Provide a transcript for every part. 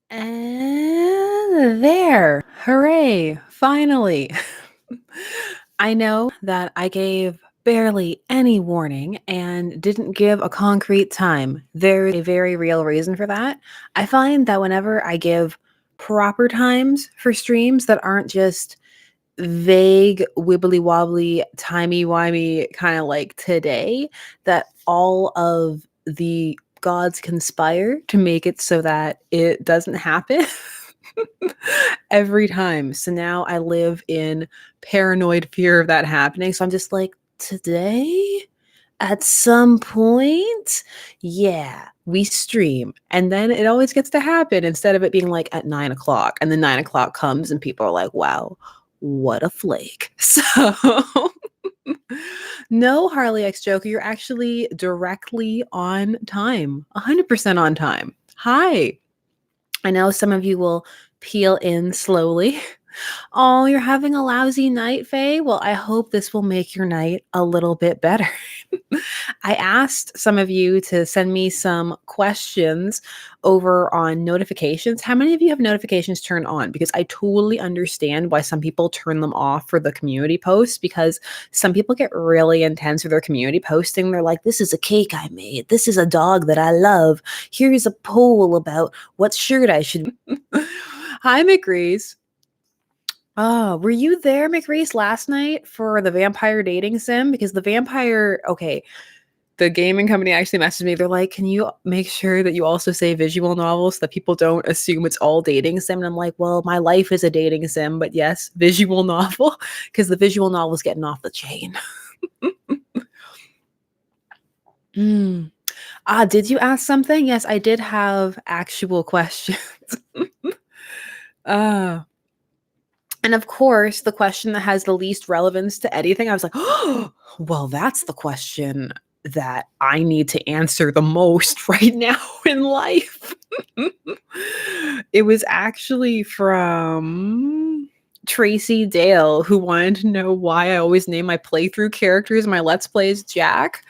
And there. Hooray. Finally. I know that I gave barely any warning and didn't give a concrete time. There's a very real reason for that. I find that whenever I give proper times for streams that aren't just vague, wibbly wobbly, timey wimey, kind of like today, that all of the gods conspire to make it so that it doesn't happen every time. So now I live in paranoid fear of that happening. So I'm just like, today, at some point, yeah, we stream. And then it always gets to happen instead of it being like at 9 o'clock. And then 9 o'clock comes and people are like, wow, what a flake. So no, Harley X Joker, you're actually directly on time, 100% on time. Hi. I know some of you will peel in slowly. Oh, you're having a lousy night, Faye? Well, I hope this will make your night a little bit better. I asked some of you to send me some questions over on notifications. How many of you have notifications turned on? Because I totally understand why some people turn them off for the community posts, because some people get really intense with their community posting. They're like, this is a cake I made. This is a dog that I love. Here's a poll about what shirt I should. Hi, McReese. Oh, were you there, McReese, last night for the vampire dating sim? Because the gaming company actually messaged me. They're like, can you make sure that you also say visual novels so that people don't assume it's all dating sim? And I'm like, well, my life is a dating sim, but yes, visual novel, because the visual novel is getting off the chain. Did you ask something? Yes, I did have actual questions. uh, And of course, the question that has the least relevance to anything, I was like, oh, well, that's the question that I need to answer the most right now in life. It was actually from Tracy Dale, who wanted to know why I always name my playthrough characters, my Let's Plays Jack.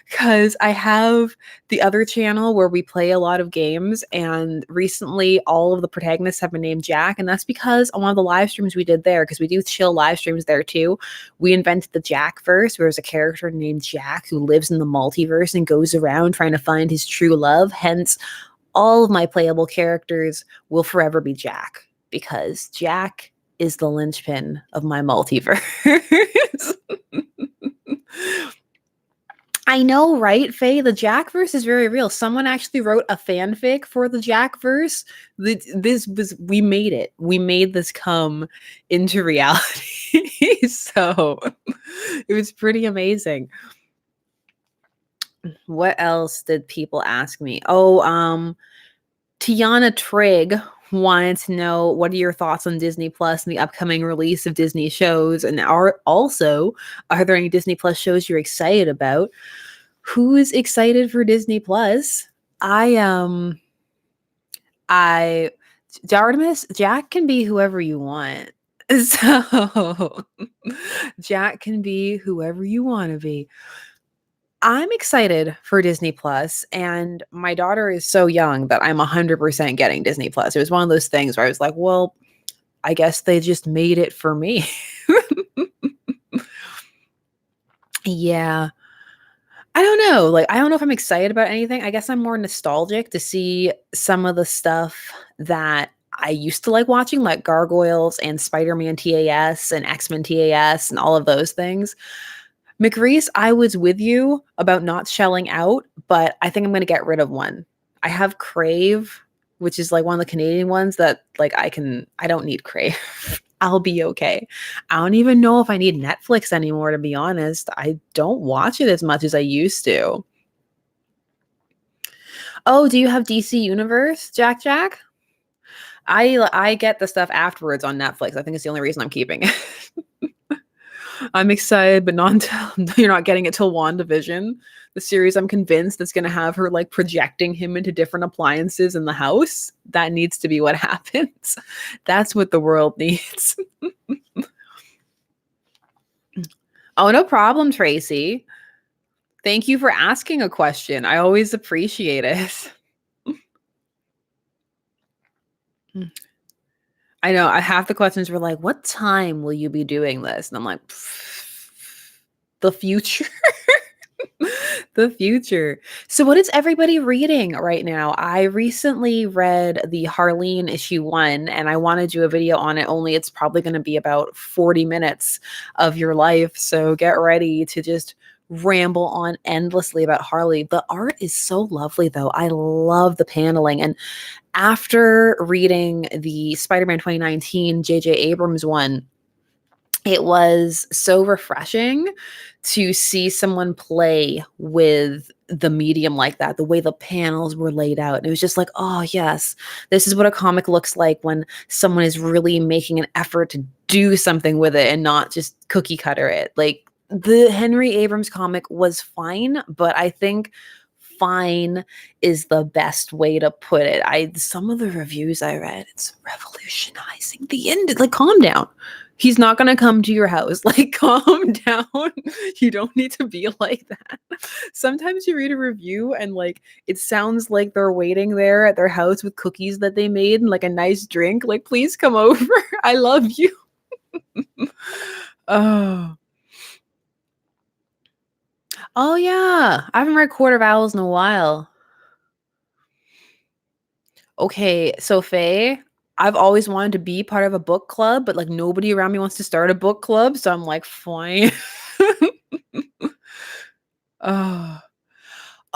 Because I have the other channel where we play a lot of games, and recently all of the protagonists have been named Jack, and that's because on one of the live streams we did there, because we do chill live streams there too, we invented the Jack verse, where there's a character named Jack who lives in the multiverse and goes around trying to find his true love. Hence, all of my playable characters will forever be Jack, because Jack is the linchpin of my multiverse. I know, right, Faye? The Jack verse is very real. Someone actually wrote a fanfic for the Jack verse. We made it. We made this come into reality. So it was pretty amazing. What else did people ask me? Oh, Tiana Trigg wanted to know, what are your thoughts on Disney Plus and the upcoming release of Disney shows? And are there any Disney Plus shows you're excited about? Who is excited for Disney Plus? Artemis, Jack can be whoever you want. So Jack can be whoever you want to be. I'm excited for Disney Plus, and my daughter is so young that I'm 100% getting Disney Plus. It was one of those things where I was like, well, I guess they just made it for me. Yeah. I don't know. Like, I don't know if I'm excited about anything. I guess I'm more nostalgic to see some of the stuff that I used to like watching, like Gargoyles and Spider-Man TAS and X-Men TAS and all of those things. McReese, I was with you about not shelling out, but I think I'm going to get rid of one. I have Crave, which is like one of the Canadian ones that like I don't need Crave. I'll be okay. I don't even know if I need Netflix anymore, to be honest. I don't watch it as much as I used to. Oh, do you have DC Universe, Jack Jack? I get the stuff afterwards on Netflix. I think it's the only reason I'm keeping it. I'm excited, but not until you're not getting it till WandaVision, the series I'm convinced that's going to have her like projecting him into different appliances in the house. That needs to be what happens. That's what the world needs. Oh, no problem, Tracy. Thank you for asking a question. I always appreciate it. I know. I half the questions were like, "What time will you be doing this?" And I'm like, "The future." The future. So what is everybody reading right now? I recently read the Harleen issue 1 and I want to do a video on it, only it's probably going to be about 40 minutes of your life. So get ready to just ramble on endlessly about Harley. The art is so lovely though. I love the paneling, and after reading the Spider-Man 2019 JJ Abrams one, it was so refreshing to see someone play with the medium like that, the way the panels were laid out. And it was just like, oh, yes, this is what a comic looks like when someone is really making an effort to do something with it and not just cookie cutter it. Like the Henry Abrams comic was fine, but I think fine is the best way to put it. Some of the reviews I read, it's revolutionizing the end. Like, calm down. He's not going to come to your house. Like, calm down. You don't need to be like that. Sometimes you read a review and like it sounds like they're waiting there at their house with cookies that they made and like a nice drink. Like, please come over. I love you. Oh. Oh yeah. I haven't read Court of Owls in a while. Okay, so Faye, I've always wanted to be part of a book club, but like nobody around me wants to start a book club, so I'm like, fine. Oh.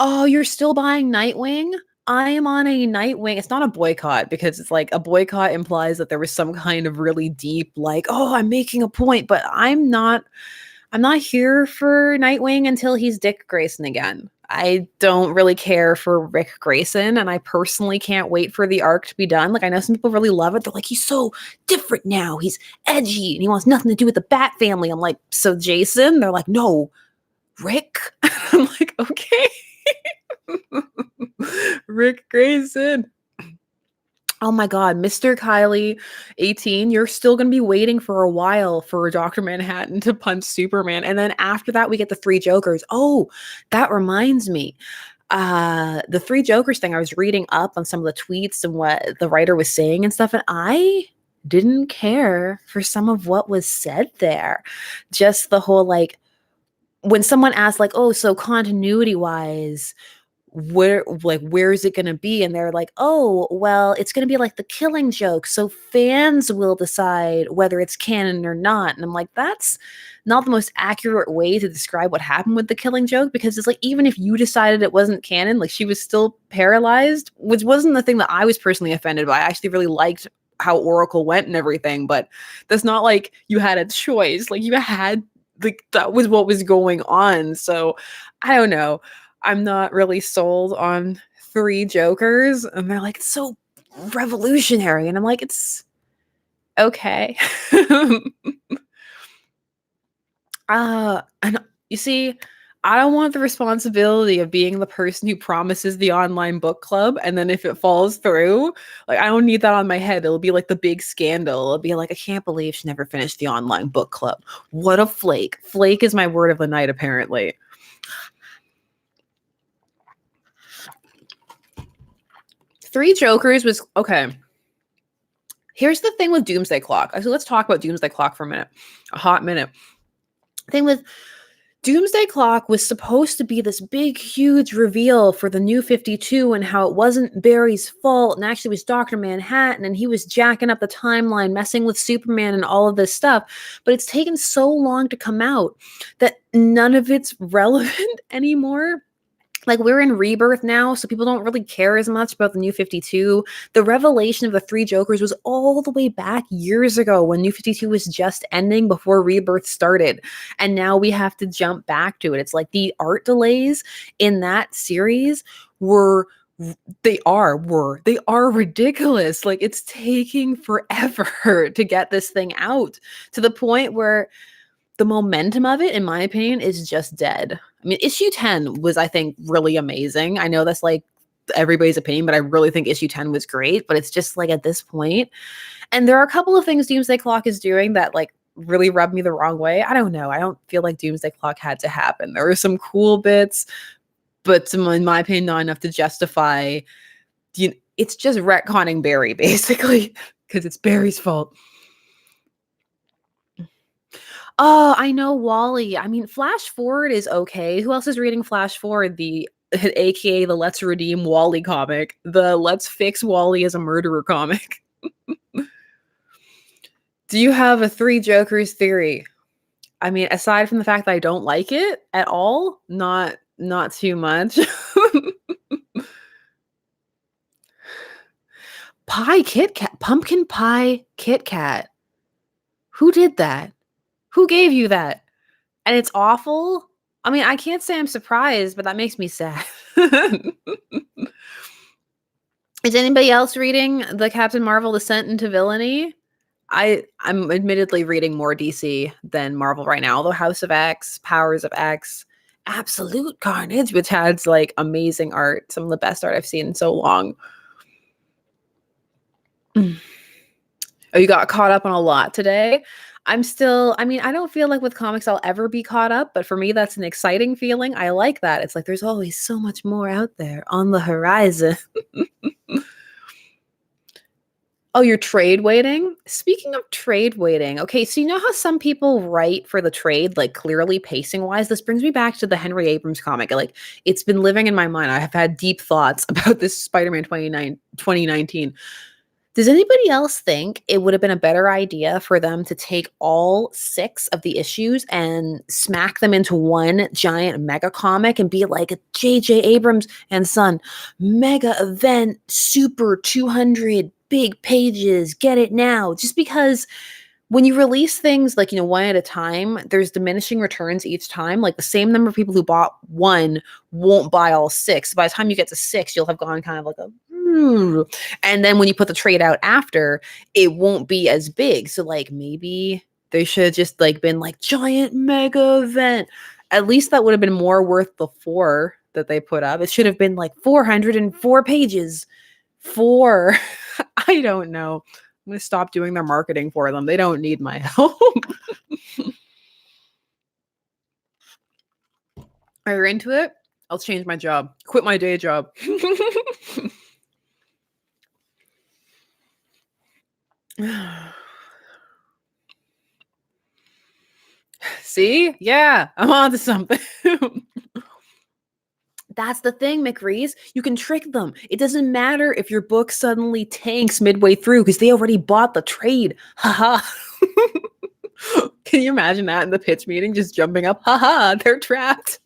Oh, you're still buying Nightwing? I am on a Nightwing. It's not a boycott because it's like a boycott implies that there was some kind of really deep, like, oh, I'm making a point, but I'm not here for Nightwing until he's Dick Grayson again. I don't really care for Rick Grayson, and I personally can't wait for the arc to be done. Like, I know some people really love it. They're like, he's so different now. He's edgy, and he wants nothing to do with the Bat family. I'm like, so Jason? They're like, no, Rick? I'm like, okay. Rick Grayson. Oh my God, Mr. Kylie 18, you're still going to be waiting for a while for Dr. Manhattan to punch Superman. And then after that, we get the three Jokers. Oh, that reminds me. The three Jokers thing, I was reading up on some of the tweets and what the writer was saying and stuff, and I didn't care for some of what was said there. Just the whole, like, when someone asked, like, oh, so continuity wise, where is it going to be, and they're like, oh well, it's going to be like the Killing Joke, so fans will decide whether it's canon or not. And I'm like, that's not the most accurate way to describe what happened with the Killing Joke, because it's like, even if you decided it wasn't canon, like, she was still paralyzed, which wasn't the thing that I was personally offended by. I actually really liked how Oracle went and everything, but that's not like you had a choice. Like, you had, like, that was what was going on. So I don't know, I'm not really sold on three Jokers. And they're like, it's so revolutionary. And I'm like, it's okay. And you see, I don't want the responsibility of being the person who promises the online book club, and then if it falls through, like, I don't need that on my head. It'll be like the big scandal. It'll be like, I can't believe she never finished the online book club. What a flake. Flake is my word of the night, apparently. Three Jokers was okay. Here's the thing with Doomsday Clock. So let's talk about Doomsday Clock for a minute. A hot minute. The thing with Doomsday Clock was supposed to be this big, huge reveal for the New 52 and how it wasn't Barry's fault and actually was Dr. Manhattan and he was jacking up the timeline, messing with Superman and all of this stuff. But it's taken so long to come out that none of it's relevant anymore. Like, we're in Rebirth now, so people don't really care as much about the New 52. The revelation of the three Jokers was all the way back years ago when New 52 was just ending before Rebirth started. And now we have to jump back to it. It's like the art delays in that series they are ridiculous. Like, it's taking forever to get this thing out, to the point where the momentum of it, in my opinion, is just dead. I mean, issue 10 was, I think, really amazing. I know that's like everybody's opinion, but I really think issue 10 was great. But it's just like, at this point, and there are a couple of things Doomsday Clock is doing that like really rub me the wrong way. I don't know. I don't feel like Doomsday Clock had to happen. There were some cool bits, but in my opinion, not enough to justify It's just retconning Barry, basically, because it's Barry's fault. Oh, I know Wally. I mean, Flash Forward is okay. Who else is reading Flash Forward? The AKA the Let's Redeem Wally comic, the Let's Fix Wally as a Murderer comic. Do you have a Three Jokers theory? I mean, aside from the fact that I don't like it at all, not too much. Pie Kit Kat, pumpkin pie Kit Kat. Who did that? Who gave you that? And it's awful. I mean, I can't say I'm surprised, but that makes me sad. Is anybody else reading the Captain Marvel Descent into Villainy? I'm admittedly reading more DC than Marvel right now, although House of X, Powers of X, Absolute Carnage, which has like amazing art, some of the best art I've seen in so long. Oh, you got caught up on a lot today? I mean, I don't feel like with comics I'll ever be caught up, but for me, that's an exciting feeling. I like that. It's like there's always so much more out there on the horizon. Oh, you're trade waiting? Speaking of trade waiting, okay, so you know how some people write for the trade, like clearly pacing wise? This brings me back to the Henry Abrams comic. Like, it's been living in my mind. I have had deep thoughts about this Spider-Man 2019. Does anybody else think it would have been a better idea for them to take all 6 of the issues and smack them into one giant mega comic and be like a J.J. Abrams and Son mega event, super 200 big pages, get it now? Just because when you release things like, one at a time, there's diminishing returns each time. Like the same number of people who bought one won't buy all 6. By the time you get to 6, you'll have gone kind of like a, and then when you put the trade out after, it won't be as big. So like maybe they should have just like been like giant mega event. At least that would have been more worth the 4 that they put up. It should have been like 404 pages. 4. I don't know. I'm going to stop doing their marketing for them. They don't need my help. Are you into it? I'll change my job. Quit my day job. See? Yeah, I'm on to something. That's the thing, McReese. You can trick them. It doesn't matter if your book suddenly tanks midway through because they already bought the trade. Haha. Can you imagine that in the pitch meeting? Just jumping up. Haha, they're trapped.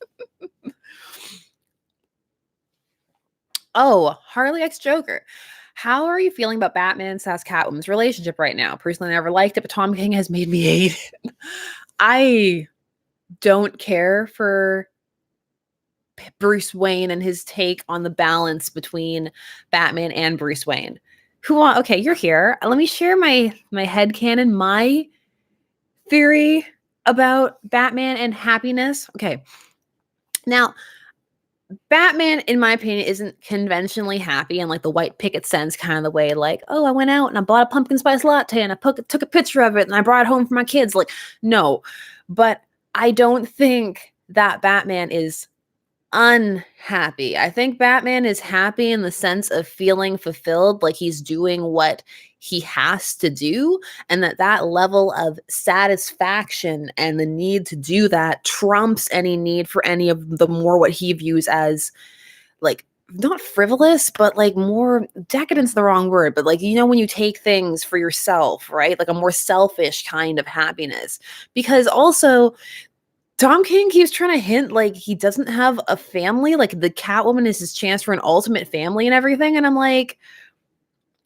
Oh, Harley x Joker. How are you feeling about Batman and Catwoman's relationship right now? Personally, I never liked it, but Tom King has made me hate it. I don't care for Bruce Wayne and his take on the balance between Batman and Bruce Wayne. Okay, you're here. Let me share my headcanon, my theory about Batman and happiness. Okay. Now, Batman, in my opinion, isn't conventionally happy in like the white picket sense kind of the way, like, oh, I went out and I bought a pumpkin spice latte and I took a picture of it and I brought it home for my kids. Like, no. But I don't think that Batman is unhappy. I think Batman is happy in the sense of feeling fulfilled, like he's doing what he has to do, and that level of satisfaction and the need to do that trumps any need for any of the more what he views as like not frivolous, but like more decadence, the wrong word, but like, when you take things for yourself, right? Like a more selfish kind of happiness. Because also Tom King keeps trying to hint like he doesn't have a family, like the Catwoman is his chance for an ultimate family and everything. And I'm like,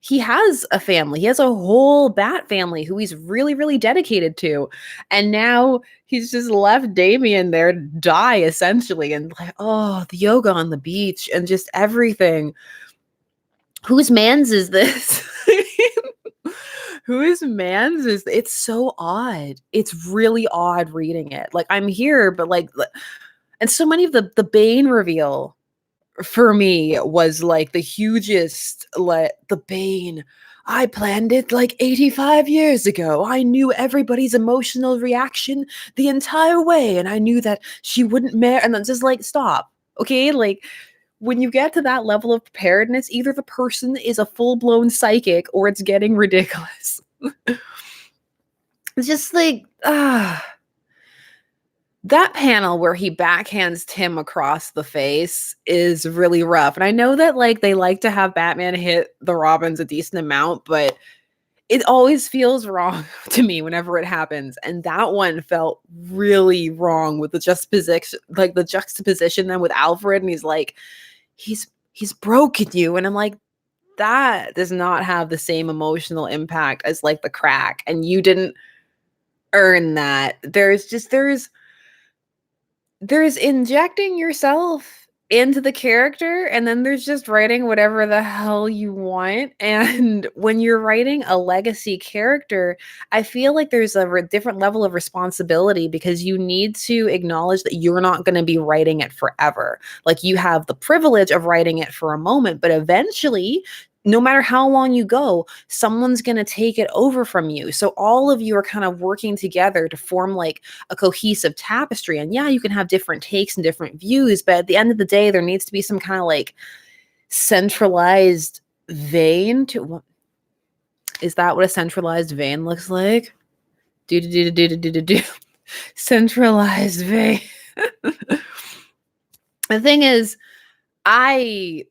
he has a family. He has a whole Bat family who he's really, really dedicated to. And now he's just left Damian there to die essentially. And like, oh, the yoga on the beach and just everything. Whose man's is this? Whose man's is it's so odd. It's really odd reading it. Like I'm here, but like, and so many of the Bane reveal for me was like the hugest, like the Bane. I planned it like 85 years ago. I knew everybody's emotional reaction the entire way. And I knew that she wouldn't marry. And then just like, stop. Okay. Like when you get to that level of preparedness, either the person is a full-blown psychic or it's getting ridiculous. It's just like, that panel where he backhands Tim across the face is really rough. And I know that like they like to have Batman hit the Robins a decent amount, but it always feels wrong to me whenever it happens. And that one felt really wrong with the juxtaposition then with Alfred, and he's like, he's broken you. And I'm like, that does not have the same emotional impact as like the crack. And you didn't earn that. There's injecting yourself into the character, and then there's just writing whatever the hell you want. And when you're writing a legacy character, I feel like there's a different level of responsibility, because you need to acknowledge that you're not going to be writing it forever. Like, you have the privilege of writing it for a moment, but eventually, no matter how long you go, someone's going to take it over from you. So all of you are kind of working together to form like a cohesive tapestry. And yeah, you can have different takes and different views, but at the end of the day, there needs to be some kind of like centralized vein to. Is that what a centralized vein looks like? Do. Centralized vein. The thing is, I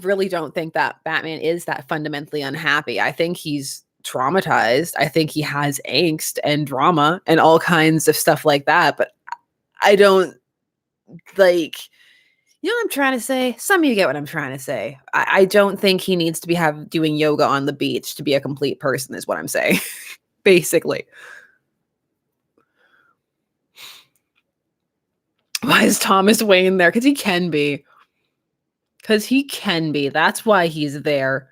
really don't think that Batman is that fundamentally unhappy. I think he's traumatized. I think he has angst and drama and all kinds of stuff like that. But I don't like, you know what I'm trying to say? Some of you get what I'm trying to say. I don't think he needs to be doing yoga on the beach to be a complete person, is what I'm saying. Basically. Why is Thomas Wayne there? Because he can be. That's why he's there.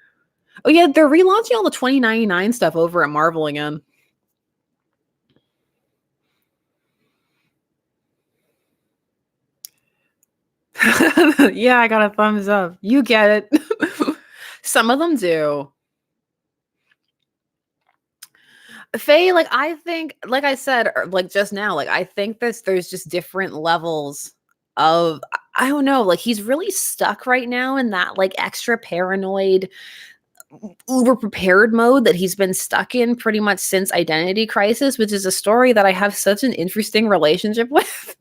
Oh yeah, they're relaunching all the 2099 stuff over at Marvel again. Yeah, I got a thumbs up. You get it. Some of them do. Faye, like, I think, like I said, like just now, like, I think there's just different levels of, I don't know, like, he's really stuck right now in that like extra paranoid, uber prepared mode that he's been stuck in pretty much since Identity Crisis, which is a story that I have such an interesting relationship with.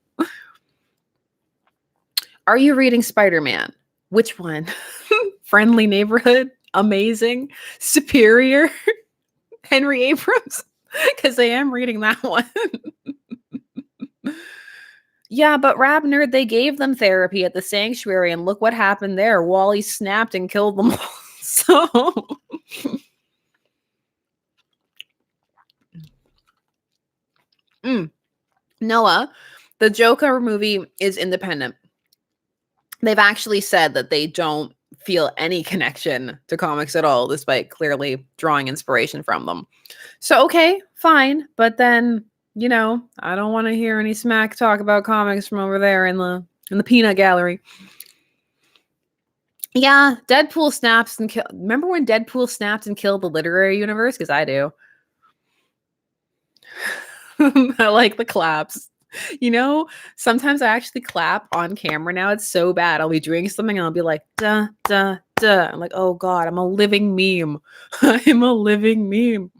Are you reading Spider-Man? Which one? Friendly Neighborhood? Amazing? Superior? Henry Abrams? Because I am reading that one. Yeah, but Rab Nerd, they gave them therapy at the sanctuary, and look what happened there. Wally snapped and killed them all. So Noah, the Joker movie is independent. They've actually said that they don't feel any connection to comics at all, despite clearly drawing inspiration from them. So, okay, fine. But then, you know, I don't want to hear any smack talk about comics from over there in the peanut gallery. Yeah, Deadpool snaps and remember when Deadpool snapped and killed the literary universe? Because I do. I like the claps. You know, sometimes I actually clap on camera now. It's so bad. I'll be doing something and I'll be like, duh, duh, duh. I'm like, oh God, I'm a living meme. I'm a living meme.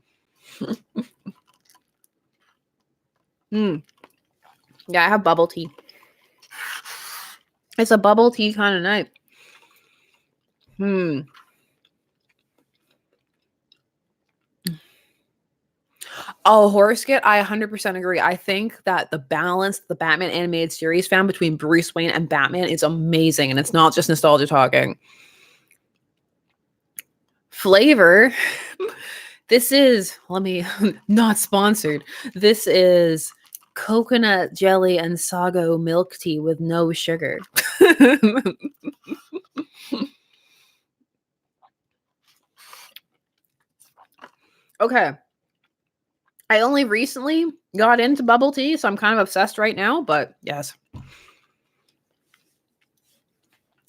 Yeah, I have bubble tea. It's a bubble tea kind of night. Oh, Horoscope, I 100% agree. I think that the balance the Batman animated series found between Bruce Wayne and Batman is amazing, and it's not just nostalgia talking. Flavor. This is, not sponsored. This is coconut jelly and sago milk tea with no sugar. Okay. I only recently got into bubble tea, so I'm kind of obsessed right now, but yes.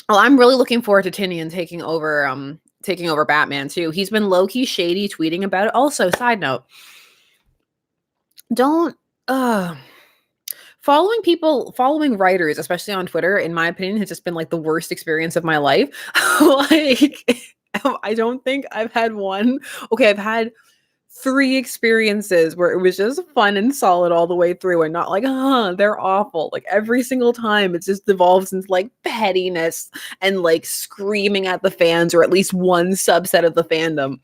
Well, I'm really looking forward to Tinian taking over Batman too. He's been low-key shady tweeting about it. Also, side note, don't far following writers, especially on Twitter, in my opinion, has just been like the worst experience of my life. Like, I don't think I've had one. Okay, I've had 3 experiences where it was just fun and solid all the way through and not like, they're awful. Like every single time it just devolves into like pettiness and like screaming at the fans or at least one subset of the fandom.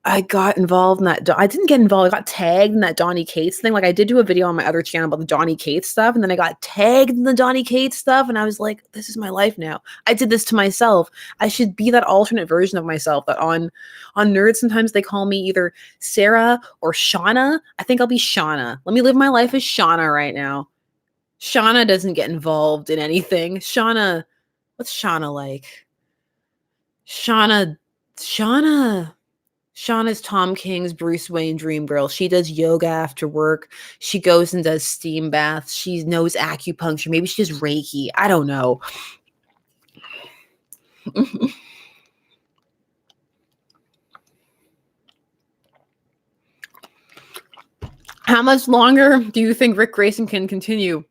I got involved in that. I didn't get involved. I got tagged in that Donny Cates thing. Like I did do a video on my other channel about the Donny Cates stuff, and then I got tagged in the Donny Cates stuff, and I was like, "This is my life now. I did this to myself. I should be that alternate version of myself." That on Nerds sometimes they call me either Sarah or Shauna. I think I'll be Shauna. Let me live my life as Shauna right now. Shauna doesn't get involved in anything. Shauna, what's Shauna like? Shauna's Tom King's Bruce Wayne dream girl. She does yoga after work. She goes and does steam baths. She knows acupuncture. Maybe she does Reiki. I don't know. How much longer do you think Rick Grayson can continue?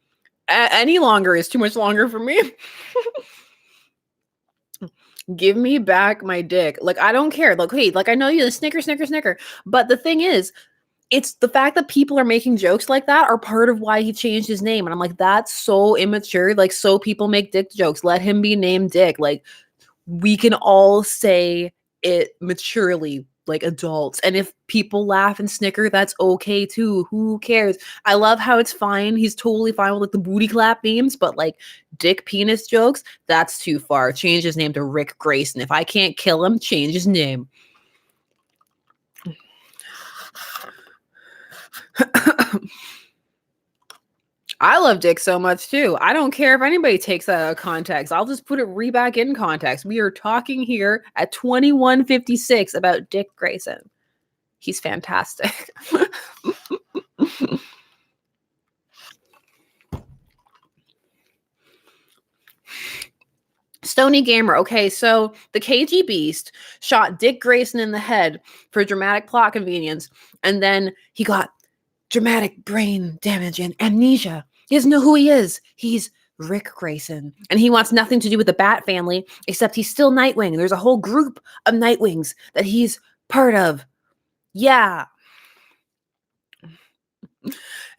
Any longer is too much longer for me. Give me back my dick. Like, I don't care. Like, hey, like, I know you snicker. But the thing is, it's the fact that people are making jokes like that are part of why he changed his name. And I'm like, that's so immature. Like, so people make dick jokes. Let him be named Dick. Like, we can all say it maturely, like adults. And if people laugh and snicker, that's okay too. Who cares? I love how it's fine. He's totally fine with like the booty clap memes, but like dick penis jokes, that's too far. Change his name to Rick Grayson. If I can't kill him, change his name. I love dick so much too. I don't care if anybody takes that out of context. I'll just put it back in context. We are talking here at 21:56 about Dick Grayson. He's fantastic. Stony Gamer. Okay, so the KG Beast shot Dick Grayson in the head for dramatic plot convenience, and then he got dramatic brain damage and amnesia. He doesn't know who he is. He's Rick Grayson, and he wants nothing to do with the Bat family, except he's still Nightwing. There's a whole group of Nightwings that he's part of. Yeah.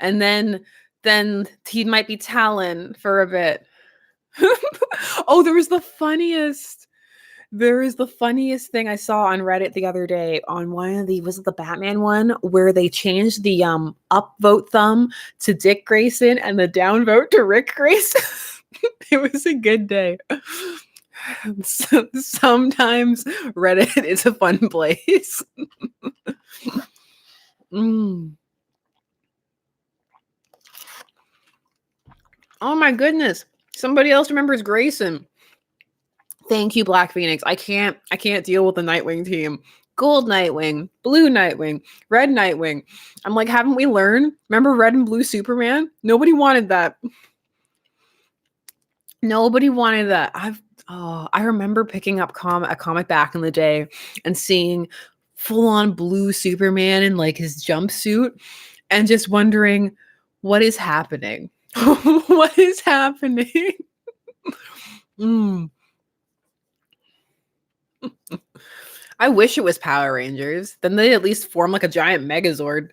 And then he might be Talon for a bit. Oh, there is the funniest thing I saw on Reddit the other day on one of the, was it the Batman one, where they changed the upvote thumb to Dick Grayson and the downvote to Rick Grayson. It was a good day. So, sometimes Reddit is a fun place. Oh my goodness. Somebody else remembers Grayson. Thank you, Black Phoenix. I can't deal with the Nightwing team. Gold Nightwing, Blue Nightwing, Red Nightwing. I'm like, haven't we learned? Remember Red and Blue Superman? Nobody wanted that. Nobody wanted that. I remember picking up a comic back in the day and seeing full-on blue Superman in like his jumpsuit and just wondering, what is happening? What is happening? I wish it was Power Rangers. Then they at least form like a giant Megazord.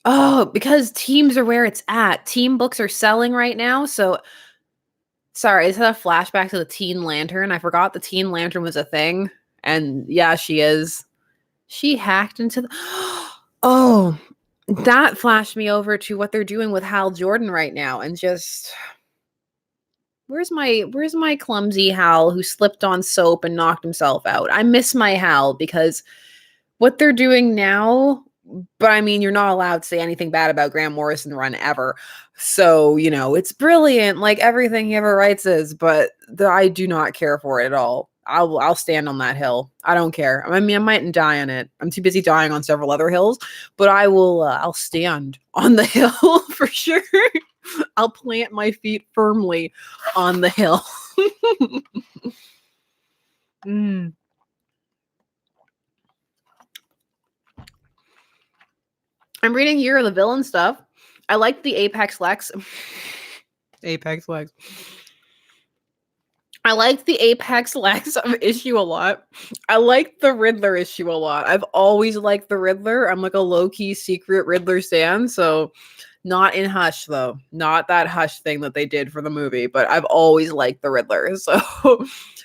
Oh, because teams are where it's at. Team books are selling right now. So, sorry, I just had a flashback to the Teen Lantern. I forgot the Teen Lantern was a thing. And yeah, she is. She hacked into the... Oh, that flashed me over to what they're doing with Hal Jordan right now. And just... Where's my clumsy Hal who slipped on soap and knocked himself out? I miss my Hal because what they're doing now, but I mean, you're not allowed to say anything bad about Grant Morrison run ever. So, you know, it's brilliant, like everything he ever writes is, but I do not care for it at all. I'll stand on that hill. I don't care. I mean, I mightn't die on it. I'm too busy dying on several other hills, but I'll stand on the hill for sure. I'll plant my feet firmly on the hill. I'm reading Year of the Villain stuff. I like the Apex Lex. Apex Lex. I liked the Apex Lex issue a lot. I liked the Riddler issue a lot. I've always liked the Riddler. I'm like a low-key secret Riddler stan, so not in Hush, though. Not that Hush thing that they did for the movie, but I've always liked the Riddler. So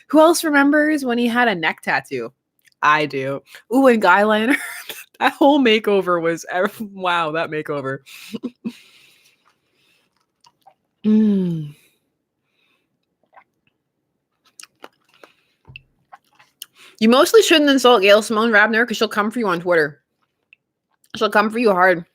who else remembers when he had a neck tattoo? I do. Ooh, and Guyliner. That whole makeover was, wow, that makeover. You mostly shouldn't insult Gail Simone Rabner because she'll come for you on Twitter. She'll come for you hard.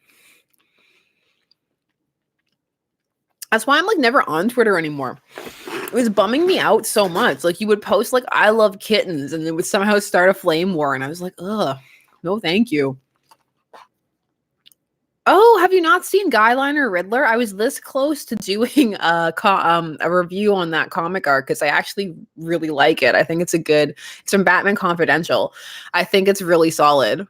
That's why I'm like never on Twitter anymore. It was bumming me out so much. Like you would post like I love kittens and it would somehow start a flame war. And I was like, ugh, no, thank you. Oh, have you not seen Guyliner Riddler? I was this close to doing a review on that comic arc because I actually really like it. I think it's it's from Batman Confidential. I think it's really solid.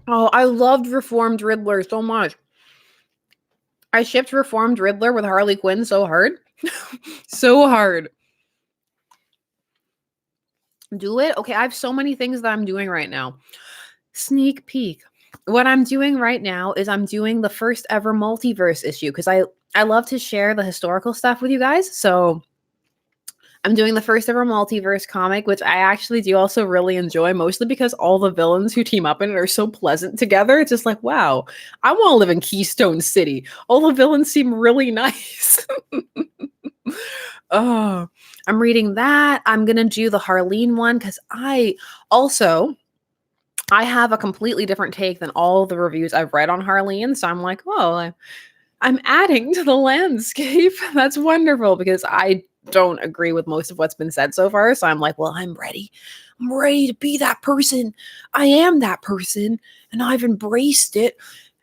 Oh, I loved Reformed Riddler so much. I shipped Reformed Riddler with Harley Quinn so hard. So hard. Do it? Okay, I have so many things that I'm doing right now. Sneak peek. What I'm doing right now is I'm doing the first ever multiverse issue because I love to share the historical stuff with you guys. So I'm doing the first ever multiverse comic, which I actually do also really enjoy, mostly because all the villains who team up in it are so pleasant together. It's just like, wow, I want to live in Keystone City. All the villains seem really nice. Oh, I'm reading that. I'm going to do the Harleen one because I have a completely different take than all the reviews I've read on Harleen. So I'm like, oh, I'm adding to the landscape. That's wonderful because I don't agree with most of what's been said so far. So I'm like, well, I'm ready. I'm ready to be that person. I am that person and I've embraced it.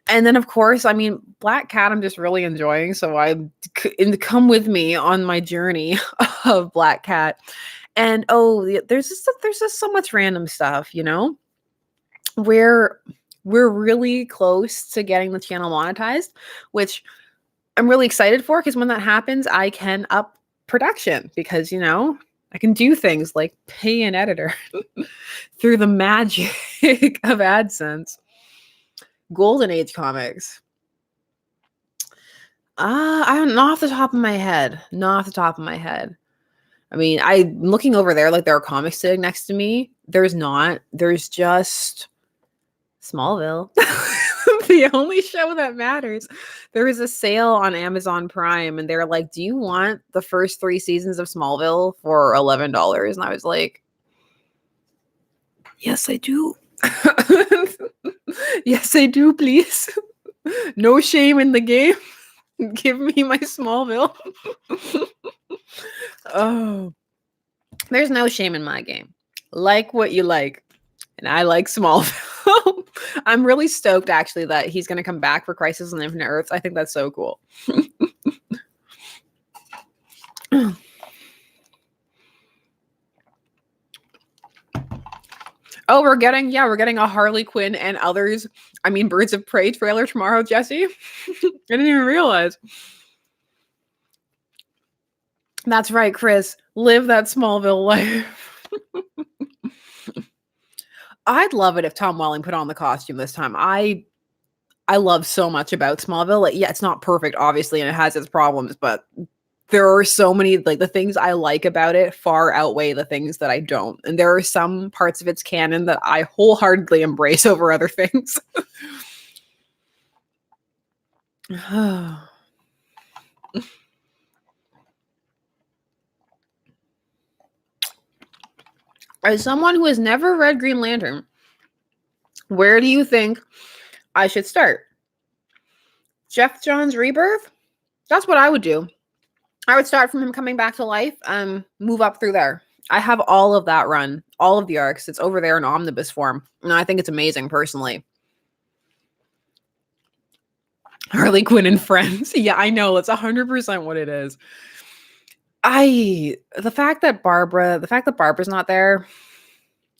And then, of course, I mean, Black Cat, I'm just really enjoying. So come with me on my journey of Black Cat. And there's just so much random stuff, you know? We're really close to getting the channel monetized, which I'm really excited for because when that happens, I can up production because, you know, I can do things like pay an editor through the magic of AdSense. Golden Age comics. I don't know off the top of my head. Not off the top of my head. I mean, I'm looking over there like there are comics sitting next to me. There's not. There's just Smallville. The only show that matters. There was a sale on Amazon Prime and they're like, do you want the first 3 seasons of Smallville for $11? And I was like, yes, I do. Yes, I do, please. No shame in the game. Give me my Smallville. Oh, there's no shame in my game. Like what you like. And I like Smallville. I'm really stoked, actually, that he's going to come back for Crisis on Infinite Earths. I think that's so cool. Oh, we're getting a Harley Quinn and others. I mean, Birds of Prey trailer tomorrow, Jesse. I didn't even realize. That's right, Chris. Live that Smallville life. I'd love it if Tom Welling put on the costume this time. I love so much about Smallville. Like, yeah, it's not perfect, obviously, and it has its problems, but there are so many, like, the things I like about it far outweigh the things that I don't. And there are some parts of its canon that I wholeheartedly embrace over other things. As someone who has never read Green Lantern, where do you think I should start? Jeff Johns' Rebirth? That's what I would do. I would start from him coming back to life and move up through there. I have all of that run, all of the arcs. It's over there in omnibus form. And I think it's amazing, personally. Harley Quinn and Friends. Yeah, I know. It's 100% what it is. The fact that Barbara's not there,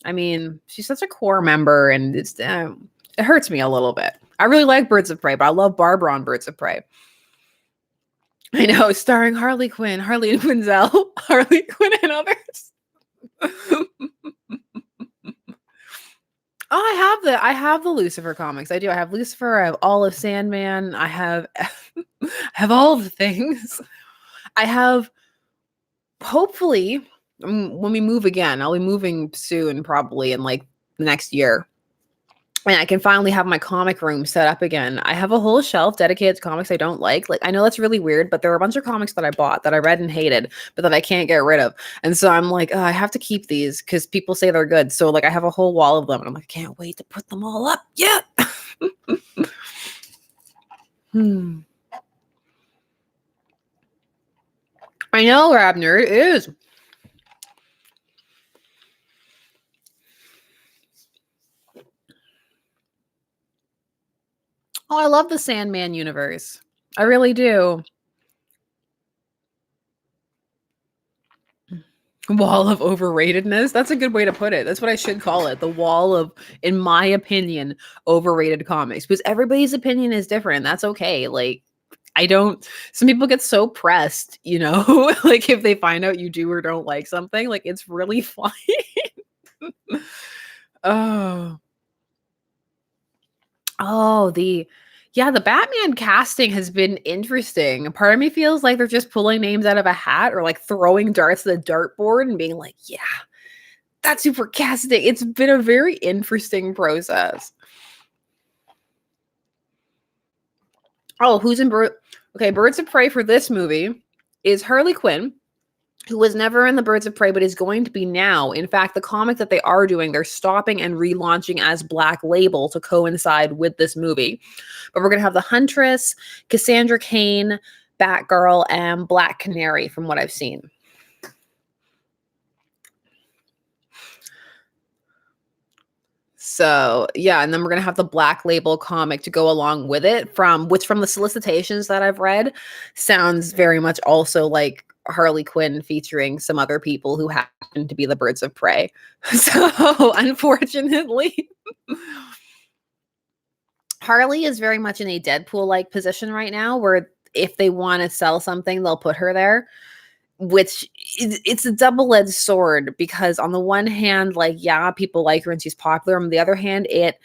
I mean, she's such a core member, and it hurts me a little bit. I really like Birds of Prey, but I love Barbara on Birds of Prey. I know, starring Harley Quinn, Harleen Quinzel, Harley Quinn, and others. Oh, I have the Lucifer comics. I do. I have Lucifer. I have all of Sandman. I have I have all of the things. I have, hopefully, when we move again, I'll be moving soon, probably in like the next year. And I can finally have my comic room set up again. I have a whole shelf dedicated to comics I don't like. Like, I know that's really weird, but there were a bunch of comics that I bought that I read and hated, but that I can't get rid of. And so I'm like, oh, I have to keep these because people say they're good. So like, I have a whole wall of them, and I'm like, I can't wait to put them all up. Yeah. I know, Rabner, it is. Oh, I love the Sandman universe. I really do. Wall of overratedness. That's a good way to put it. That's what I should call it. The wall of, in my opinion, overrated comics. Because everybody's opinion is different. That's okay. Like, some people get so pressed, like if they find out you do or don't like something, like it's really fine. Oh. Oh, the Batman casting has been interesting. Part of me feels like they're just pulling names out of a hat or like throwing darts at the dartboard and being like, yeah, that's super casting. It's been a very interesting process. Oh, who's in Birds of Prey for this movie is Harley Quinn, who was never in the Birds of Prey, but is going to be now. In fact, the comic that they are doing, they're stopping and relaunching as Black Label to coincide with this movie. But we're going to have the Huntress, Cassandra Cain, Batgirl, and Black Canary, from what I've seen. So, yeah, and then we're going to have the Black Label comic to go along with it, which from the solicitations that I've read, sounds very much also like Harley Quinn featuring some other people who happen to be the Birds of Prey. So, unfortunately, Harley is very much in a Deadpool-like position right now, where if they want to sell something, they'll put her there, which it's a double-edged sword, because on the one hand, like, yeah, people like her and she's popular. On the other hand, it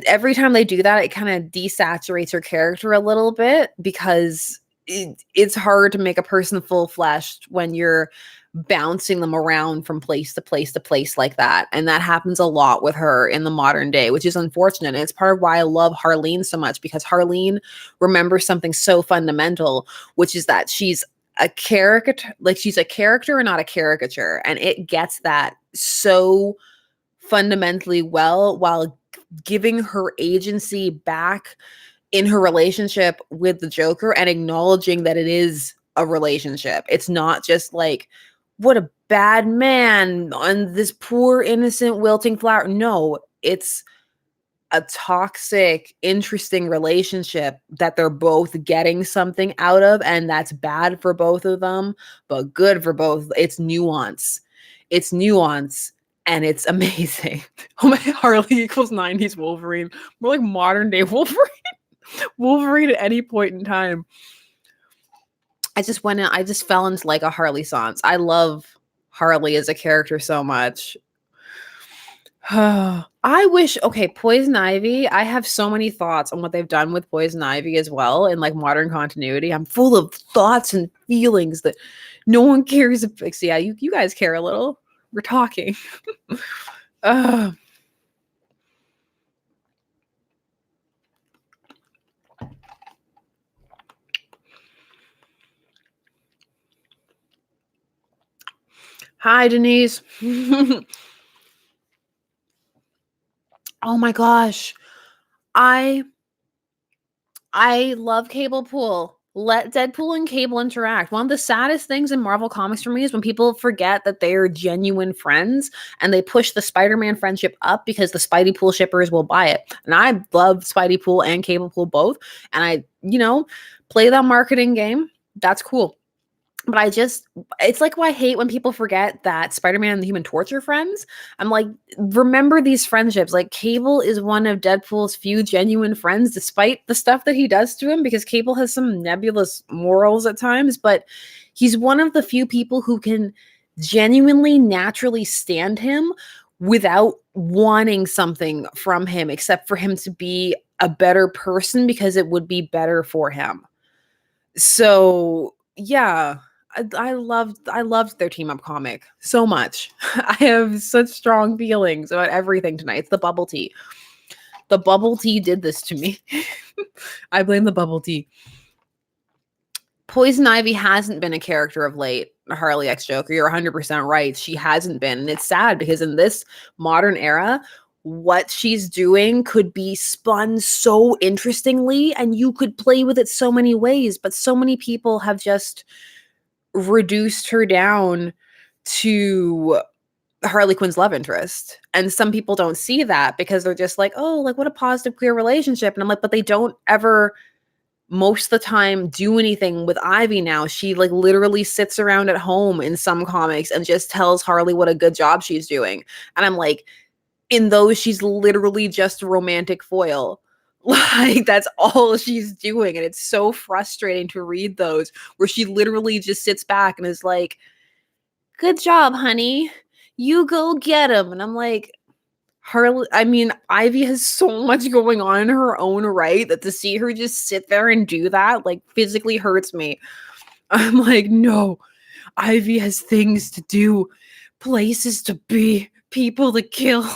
every time they do that, it kind of desaturates her character a little bit, because it's hard to make a person full-fleshed when you're bouncing them around from place to place to place like that. And that happens a lot with her in the modern day, which is unfortunate. And it's part of why I love Harleen so much, because Harleen remembers something so fundamental, which is that she's a character, like she's a character and not a caricature. And it gets that so fundamentally well, while giving her agency back in her relationship with the Joker and acknowledging that it is a relationship. It's not just like, what a bad man on this poor, innocent, wilting flower. No, it's a toxic, interesting relationship that they're both getting something out of, and that's bad for both of them, but good for both. It's nuance. It's nuance. And it's amazing. Oh my, Harley equals 90s Wolverine. More like modern day Wolverine. Wolverine at any point in time. I just fell into like a Harley sans. I love Harley as a character so much. I wish, Poison Ivy. I have so many thoughts on what they've done with Poison Ivy as well in like modern continuity. I'm full of thoughts and feelings that no one cares about. Yeah, you guys care a little. We're talking. Hi, Denise. Oh my gosh. I love Cable Pool. Let Deadpool and Cable interact. One of the saddest things in Marvel Comics for me is when people forget that they are genuine friends and they push the Spider-Man friendship up because the Spidey Pool shippers will buy it. And I love Spidey Pool and Cable Pool both. And I, play that marketing game. That's cool. But it's like why I hate when people forget that Spider-Man and the Human Torch are friends. I'm like, remember these friendships. Like, Cable is one of Deadpool's few genuine friends, despite the stuff that he does to him, because Cable has some nebulous morals at times, but he's one of the few people who can genuinely, naturally stand him without wanting something from him, except for him to be a better person because it would be better for him. So, yeah, I loved their team up comic so much. I have such strong feelings about everything tonight. It's the bubble tea. The bubble tea did this to me. I blame the bubble tea. Poison Ivy hasn't been a character of late. Harley X Joker, you're 100% right. She hasn't been. And it's sad because in this modern era, what she's doing could be spun so interestingly and you could play with it so many ways. But so many people have just reduced her down to Harley Quinn's love interest. And some people don't see that because they're just like, oh, like what a positive queer relationship. And I'm like, but they don't ever most of the time do anything with Ivy now. She like literally sits around at home in some comics and just tells Harley what a good job she's doing. And I'm like, in those, she's literally just a romantic foil. Like, that's all she's doing. And it's so frustrating to read those where she literally just sits back and is like, good job, honey. You go get him. And I'm like, Harley, I mean, Ivy has so much going on in her own right that to see her just sit there and do that, like, physically hurts me. I'm like, no, Ivy has things to do, places to be, people to kill.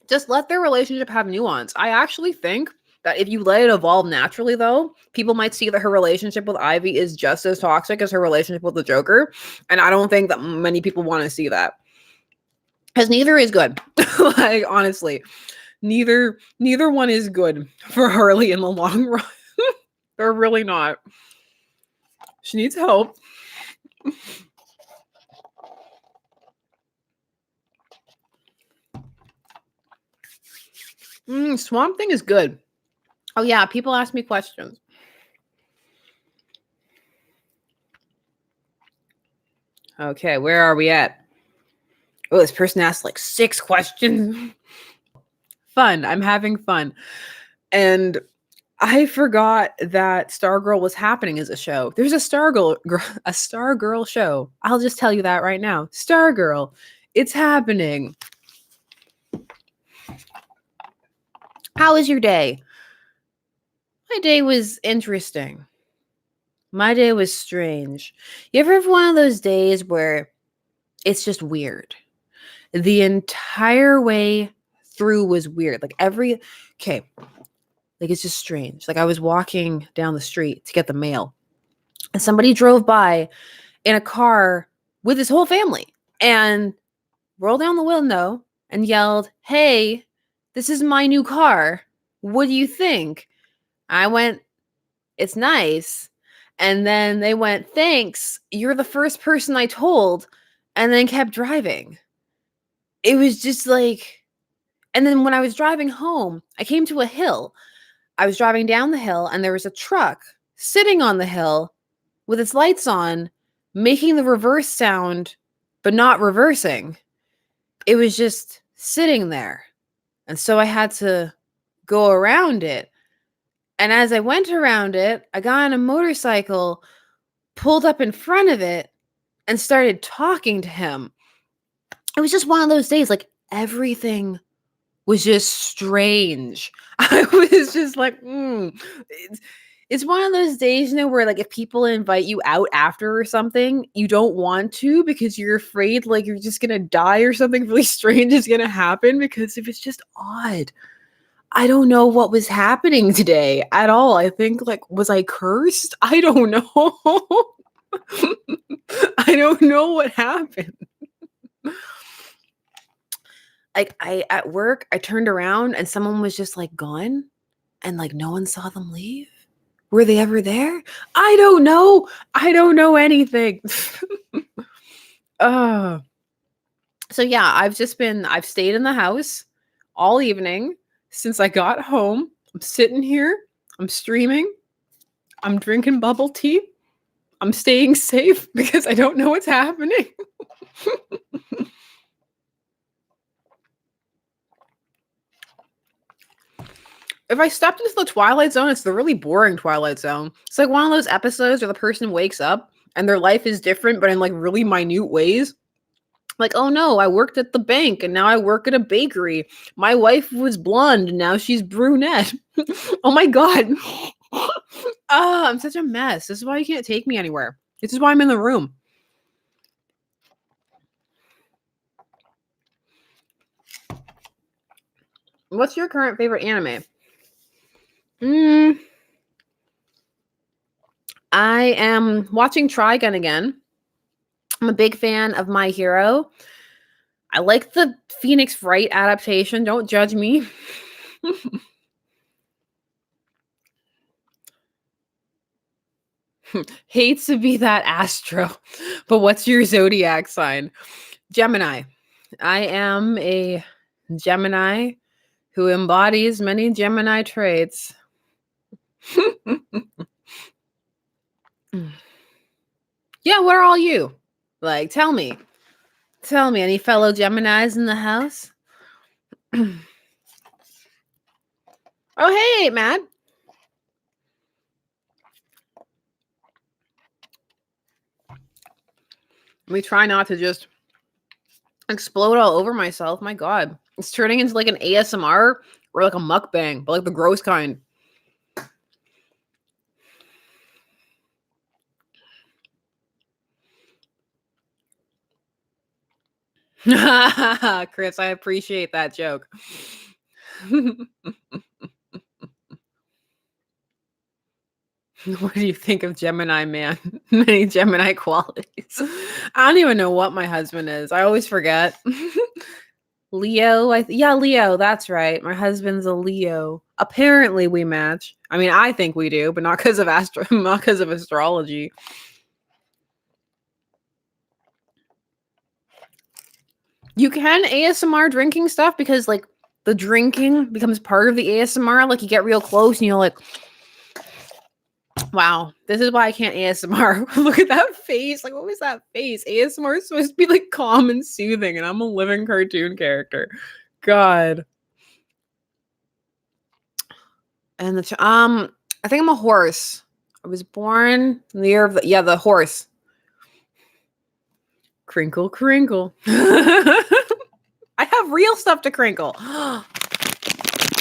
Just let their relationship have nuance. I actually think that if you let it evolve naturally, though, people might see that her relationship with Ivy is just as toxic as her relationship with the Joker. And I don't think that many people want to see that. Because neither is good. Like, honestly, neither one is good for Harley in the long run. They're really not. She needs help. Swamp Thing is good. Oh yeah, people ask me questions. Okay, where are we at? Oh, this person asked like 6 questions. Fun. I'm having fun. And I forgot that Stargirl was happening as a show. There's a Stargirl show. I'll just tell you that right now. Stargirl. It's happening. How was your day? My day was interesting. My day was strange. You ever have one of those days where it's just weird? The entire way through was weird. Like it's just strange. Like I was walking down the street to get the mail and somebody drove by in a car with his whole family and rolled down the window and yelled, "Hey, this is my new car. What do you think?" I went, "It's nice." And then they went, "Thanks. You're the first person I told," and then kept driving. It was just like, and then when I was driving home, I came to a hill. I was driving down the hill and there was a truck sitting on the hill with its lights on, making the reverse sound, but not reversing. It was just sitting there. And so I had to go around it. And as I went around it, I got on a motorcycle, pulled up in front of it, and started talking to him. It was just one of those days, like everything was just strange. I was just like, it's one of those days, you know, where like if people invite you out after or something, you don't want to because you're afraid like you're just gonna die or something really strange is gonna happen because if it's just odd. I don't know what was happening today at all. I think like, was I cursed? I don't know. I don't know what happened. Like at work, I turned around and someone was just like gone and like no one saw them leave. Were they ever there? I don't know. I don't know anything. So yeah, I've stayed in the house all evening since I got home. I'm sitting here. I'm streaming. I'm drinking bubble tea. I'm staying safe because I don't know what's happening. If I stepped into the Twilight Zone, it's the really boring Twilight Zone. It's like one of those episodes where the person wakes up and their life is different, but in like really minute ways. Like, oh no, I worked at the bank and now I work at a bakery. My wife was blonde and now she's brunette. Oh my God. I'm such a mess. This is why you can't take me anywhere. This is why I'm in the room. What's your current favorite anime? I am watching Trigun again. I'm a big fan of My Hero. I like the Phoenix Wright adaptation. Don't judge me. Hates to be that Astro, but what's your zodiac sign? Gemini. I am a Gemini who embodies many Gemini traits. Yeah, what are all you? Like, tell me. Tell me, any fellow Geminis in the house? Oh, hey, Matt. Let me try not to just explode all over myself. My God. It's turning into like an ASMR or like a mukbang, but like the gross kind. Chris, I appreciate that joke. What do you think of Gemini man? Many Gemini qualities. I don't even know what my husband is. I always forget. Leo. Yeah, Leo. That's right. My husband's a Leo. Apparently, we match. I mean, I think we do, but not because of not because of astrology. You can ASMR drinking stuff because, like, the drinking becomes part of the ASMR. Like, you get real close and you're like, wow, this is why I can't ASMR. Look at that face. Like, what was that face? ASMR is supposed to be like calm and soothing, and I'm a living cartoon character. God. And I think I'm a horse. I was born in the year of the horse. Crinkle, crinkle. I have real stuff to crinkle.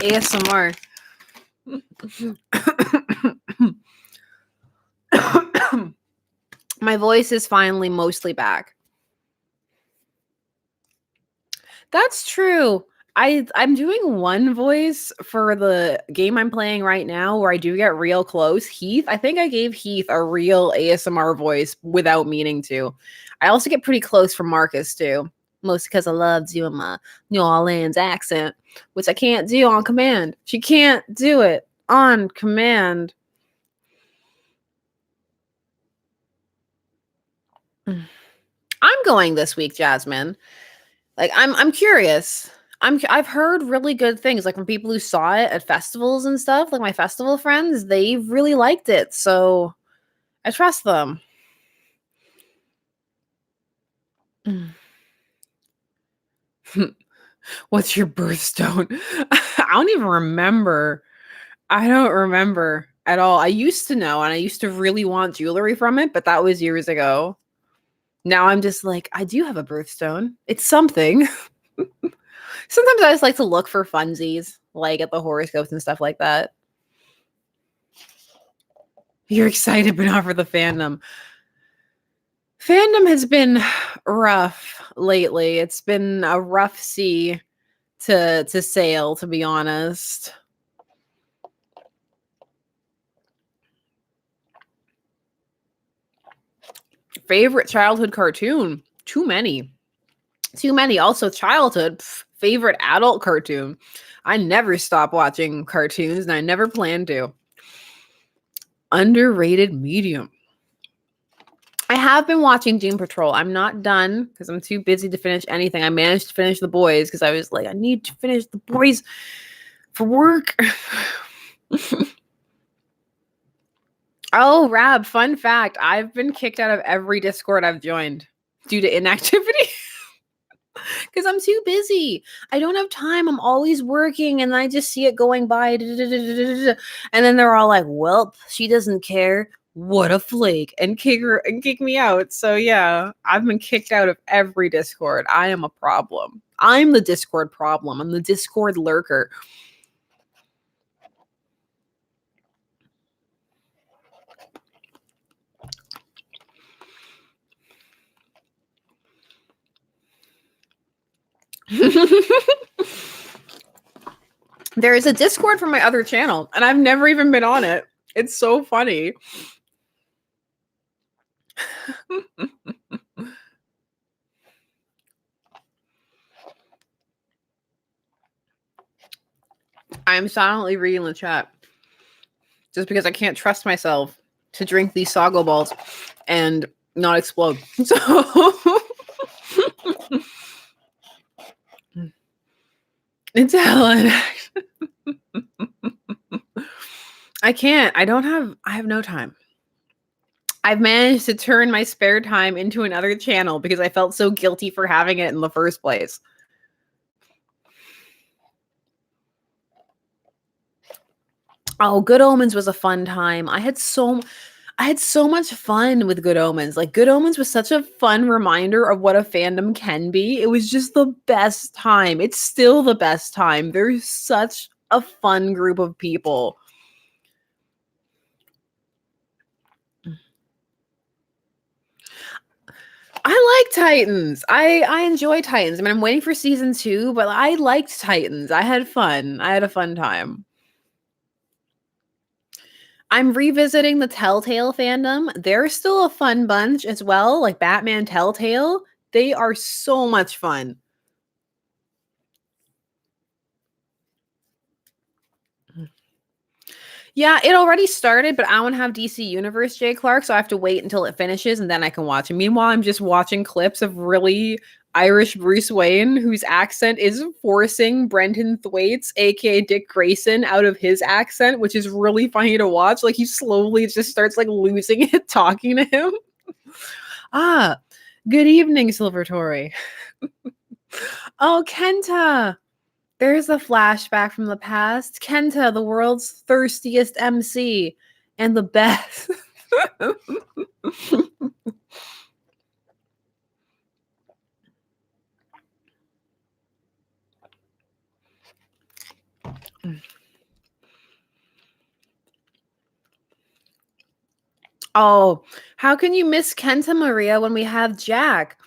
ASMR. My voice is finally mostly back. That's true. I'm doing one voice for the game I'm playing right now where I do get real close. Heath, I think I gave Heath a real ASMR voice without meaning to. I also get pretty close from Marcus too, mostly because I love doing my New Orleans accent, which I can't do on command. She can't do it on command. I'm going this week, Jasmine. Like, I'm curious. I've heard really good things, like from people who saw it at festivals and stuff. Like my festival friends, they really liked it, so I trust them. What's your birthstone? I don't even remember. I don't remember at all. I used to know, and I used to really want jewelry from it, but that was years ago. Now I'm just like, I do have a birthstone. It's something. Sometimes I just like to look for funsies, like at the horoscopes and stuff like that. You're excited, but not for the fandom. Fandom has been rough lately. It's been a rough sea to sail, to be honest. Favorite childhood cartoon? Too many. Too many. Also, childhood favorite adult cartoon. I never stop watching cartoons, and I never plan to. Underrated medium. I have been watching Doom Patrol. I'm not done because I'm too busy to finish anything. I managed to finish The Boys because I was like, I need to finish The Boys for work. Oh, Rab, fun fact. I've been kicked out of every Discord I've joined due to inactivity. Because I'm too busy. I don't have time. I'm always working and I just see it going by. And then they're all like, well, she doesn't care. What a flake. And kick me out. So yeah, I've been kicked out of every Discord. I am a problem. I'm the Discord problem. I'm the Discord lurker. There is a Discord for my other channel, and I've never even been on it. It's so funny. I'm silently reading the chat just because I can't trust myself to drink these Sago balls and not explode. So it's Helen. I can't. I have no time. I've managed to turn my spare time into another channel because I felt so guilty for having it in the first place. Oh, Good Omens was a fun time. I had so much fun with Good Omens. Like, Good Omens was such a fun reminder of what a fandom can be. It was just the best time. It's still the best time. There's such a fun group of people. I like Titans. I enjoy Titans. I mean, I'm waiting for season 2, but I liked Titans. I had fun. I had a fun time. I'm revisiting the Telltale fandom. They're still a fun bunch as well, like Batman Telltale. They are so much fun. Yeah, it already started, but I want to have DC Universe J. Clark, so I have to wait until it finishes and then I can watch it. Meanwhile, I'm just watching clips of really Irish Bruce Wayne, whose accent is forcing Brendan Thwaites, aka Dick Grayson, out of his accent, which is really funny to watch. Like, he slowly just starts like losing it talking to him. Good evening, Silver Tory. Oh, Kenta. There's a flashback from the past. Kenta, the world's thirstiest MC and the best. Oh, how can you miss Kenta Maria when we have Jack?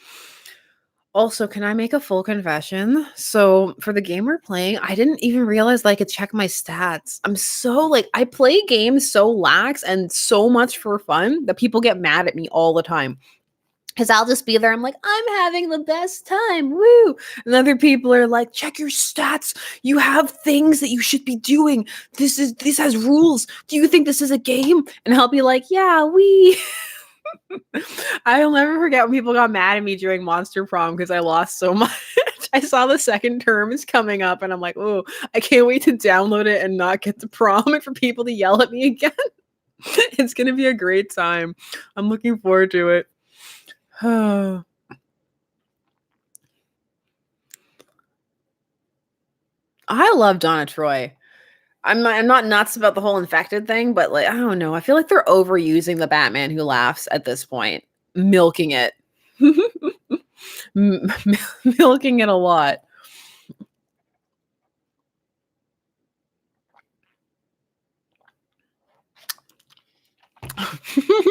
Also, can I make a full confession? So, for the game we're playing, I didn't even realize that I could check my stats. I'm so like, I play games so lax and so much for fun that people get mad at me all the time. Because I'll just be there. I'm like, I'm having the best time. Woo. And other people are like, check your stats. You have things that you should be doing. This has rules. Do you think this is a game? And I'll be like, yeah, we. I'll never forget when people got mad at me during Monster Prom because I lost so much. I saw the second term is coming up and I'm like, oh, I can't wait to download it and not get to prom and for people to yell at me again. It's going to be a great time. I'm looking forward to it. I love Donna Troy. I'm not nuts about the whole infected thing, but like, I don't know. I feel like they're overusing the Batman Who Laughs at this point, milking it. Milking it a lot.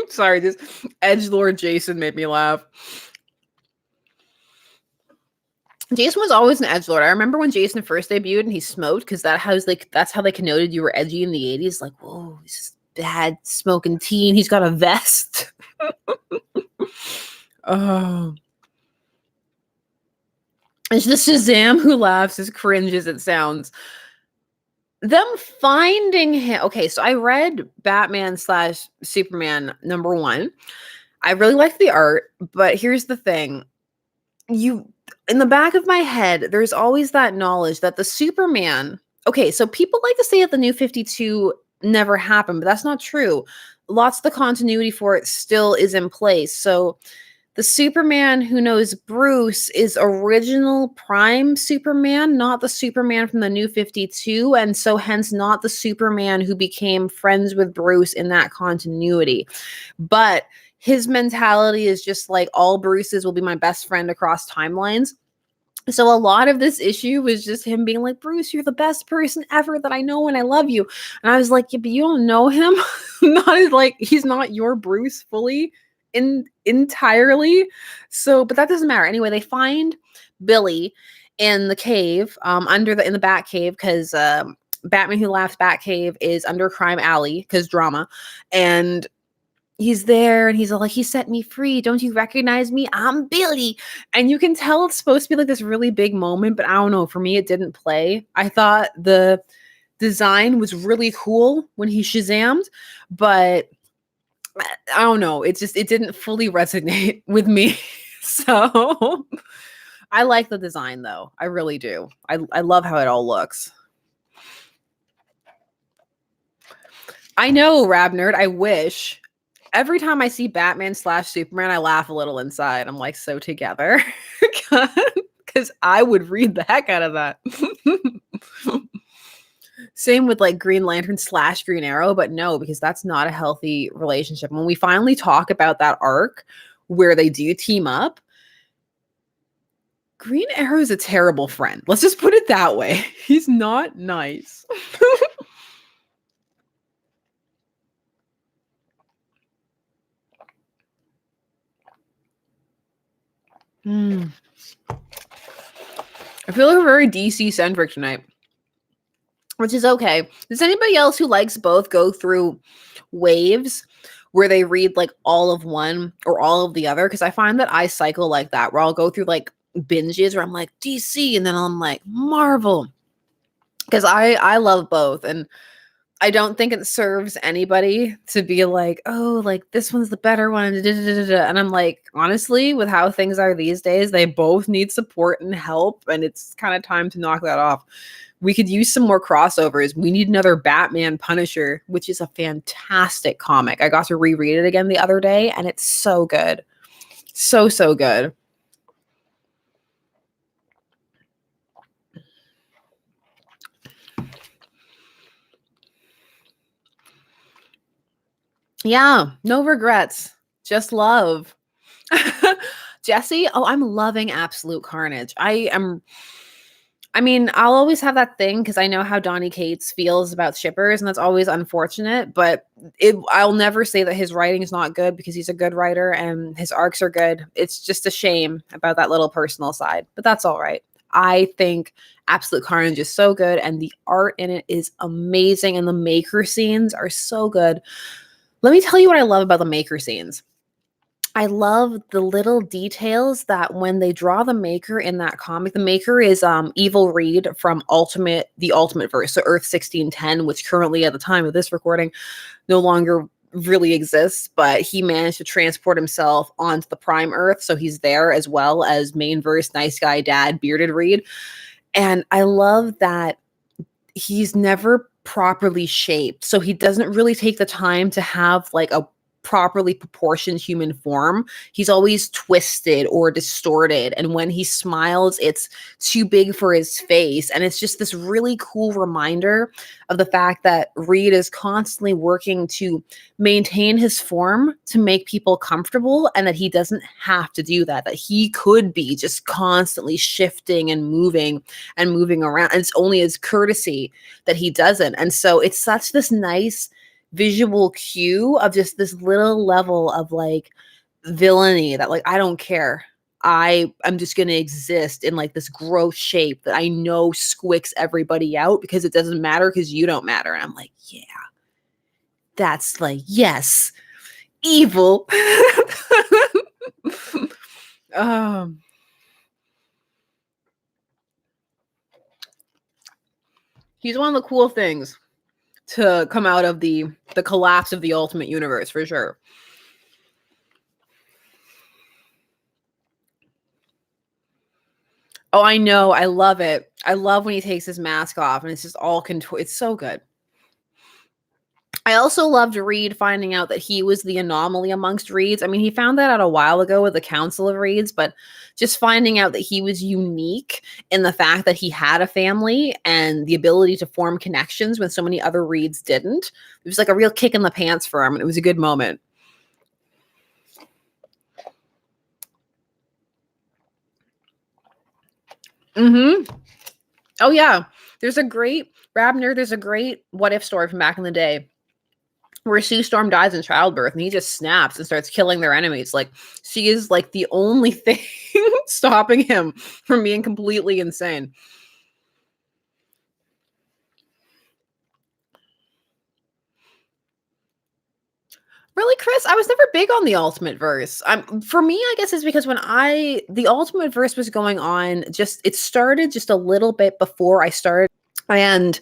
Sorry, this edgelord Jason made me laugh. Jason was always an edgelord. I remember when Jason first debuted and he smoked because that's how they connoted you were edgy in the 80s. Like, whoa, he's just bad smoking teen. He's got a vest. Oh. It's the Shazam Who Laughs as cringe as it sounds. Them finding him. Okay, so I read Batman / Superman #1. I really like the art, but here's the thing. In the back of my head, there's always that knowledge that the Superman. Okay, so people like to say that the New 52 never happened, but that's not true. Lots of the continuity for it still is in place. So the Superman who knows Bruce is original Prime Superman, not the Superman from the New 52, and so hence not the Superman who became friends with Bruce in that continuity. But his mentality is just like all Bruce's will be my best friend across timelines. So a lot of this issue was just him being like, Bruce, you're the best person ever that I know and I love you. And I was like, yeah, but you don't know him. Not like he's not your Bruce fully entirely. So, but that doesn't matter. Anyway, they find Billy in the cave, in the Bat Cave, because Batman Who Laughs Batcave is under Crime Alley because drama. And he's there and he's like, he set me free. Don't you recognize me? I'm Billy. And you can tell it's supposed to be like this really big moment, but I don't know. For me, it didn't play. I thought the design was really cool when he Shazammed, but I don't know. It didn't fully resonate with me. So I like the design though. I really do. I love how it all looks. I know, Rab Nerd. I wish. Every time I see Batman / Superman, I laugh a little inside. I'm like, so together. Because I would read the heck out of that. Same with like Green Lantern / Green Arrow, but no, because that's not a healthy relationship. When we finally talk about that arc where they do team up, Green Arrow is a terrible friend. Let's just put it that way. He's not nice. I feel like we're very DC centric tonight, which is okay. Does anybody else who likes both go through waves where they read like all of one or all of the other? Because I find that I cycle like that, where I'll go through like binges where I'm like DC and then I'm like Marvel. Because I love both, and I don't think it serves anybody to be like, oh, like this one's the better one. And I'm like, honestly, with how things are these days, they both need support and help. And it's kind of time to knock that off. We could use some more crossovers. We need another Batman Punisher, which is a fantastic comic. I got to reread it again the other day, and it's so good. So, so good. Yeah, no regrets. Just love. Jesse, oh, I'm loving Absolute Carnage. I mean, I'll always have that thing because I know how Donny Cates feels about shippers, and that's always unfortunate, but I'll never say that his writing is not good because he's a good writer and his arcs are good. It's just a shame about that little personal side, but that's all right. I think Absolute Carnage is so good, and the art in it is amazing, and the maker scenes are so good. Let me tell you what I love about the maker scenes. I love the little details that when they draw the maker in that comic, the maker is Evil Reed from the Ultimate Verse, so Earth 1610, which currently at the time of this recording no longer really exists, but he managed to transport himself onto the Prime Earth, so he's there as well as main verse nice guy dad Bearded Reed. And I love that he's never properly shaped. So he doesn't really take the time to have like a properly proportioned human form. He's always twisted or distorted. And when he smiles, it's too big for his face. And it's just this really cool reminder of the fact that Reed is constantly working to maintain his form to make people comfortable, and that he doesn't have to do that, that he could be just constantly shifting and moving around. And it's only his courtesy that he doesn't. And so it's such this nice visual cue of just this little level of like villainy that like I don't care. I'm just gonna exist in like this gross shape that I know squicks everybody out because it doesn't matter because you don't matter. And I'm like, yeah, that's like, yes, evil. He's one of the cool things to come out of the collapse of the Ultimate Universe for sure. Oh, I know. I love it. I love when he takes his mask off and it's just all contour. It's so good. I also loved Reed finding out that he was the anomaly amongst Reeds. I mean, he found that out a while ago with the Council of Reeds, but just finding out that he was unique in the fact that he had a family and the ability to form connections when so many other Reeds didn't. It was like a real kick in the pants for him, and it was a good moment. Mm-hmm. Oh, yeah. There's a great what if story from back in the day where Sue Storm dies in childbirth and he just snaps and starts killing their enemies. Like, she is like the only thing stopping him from being completely insane. Really, Chris? I was never big on the Ultimate Verse. For me, I guess it's because when the Ultimate Verse was going on, it started just a little bit before I started, and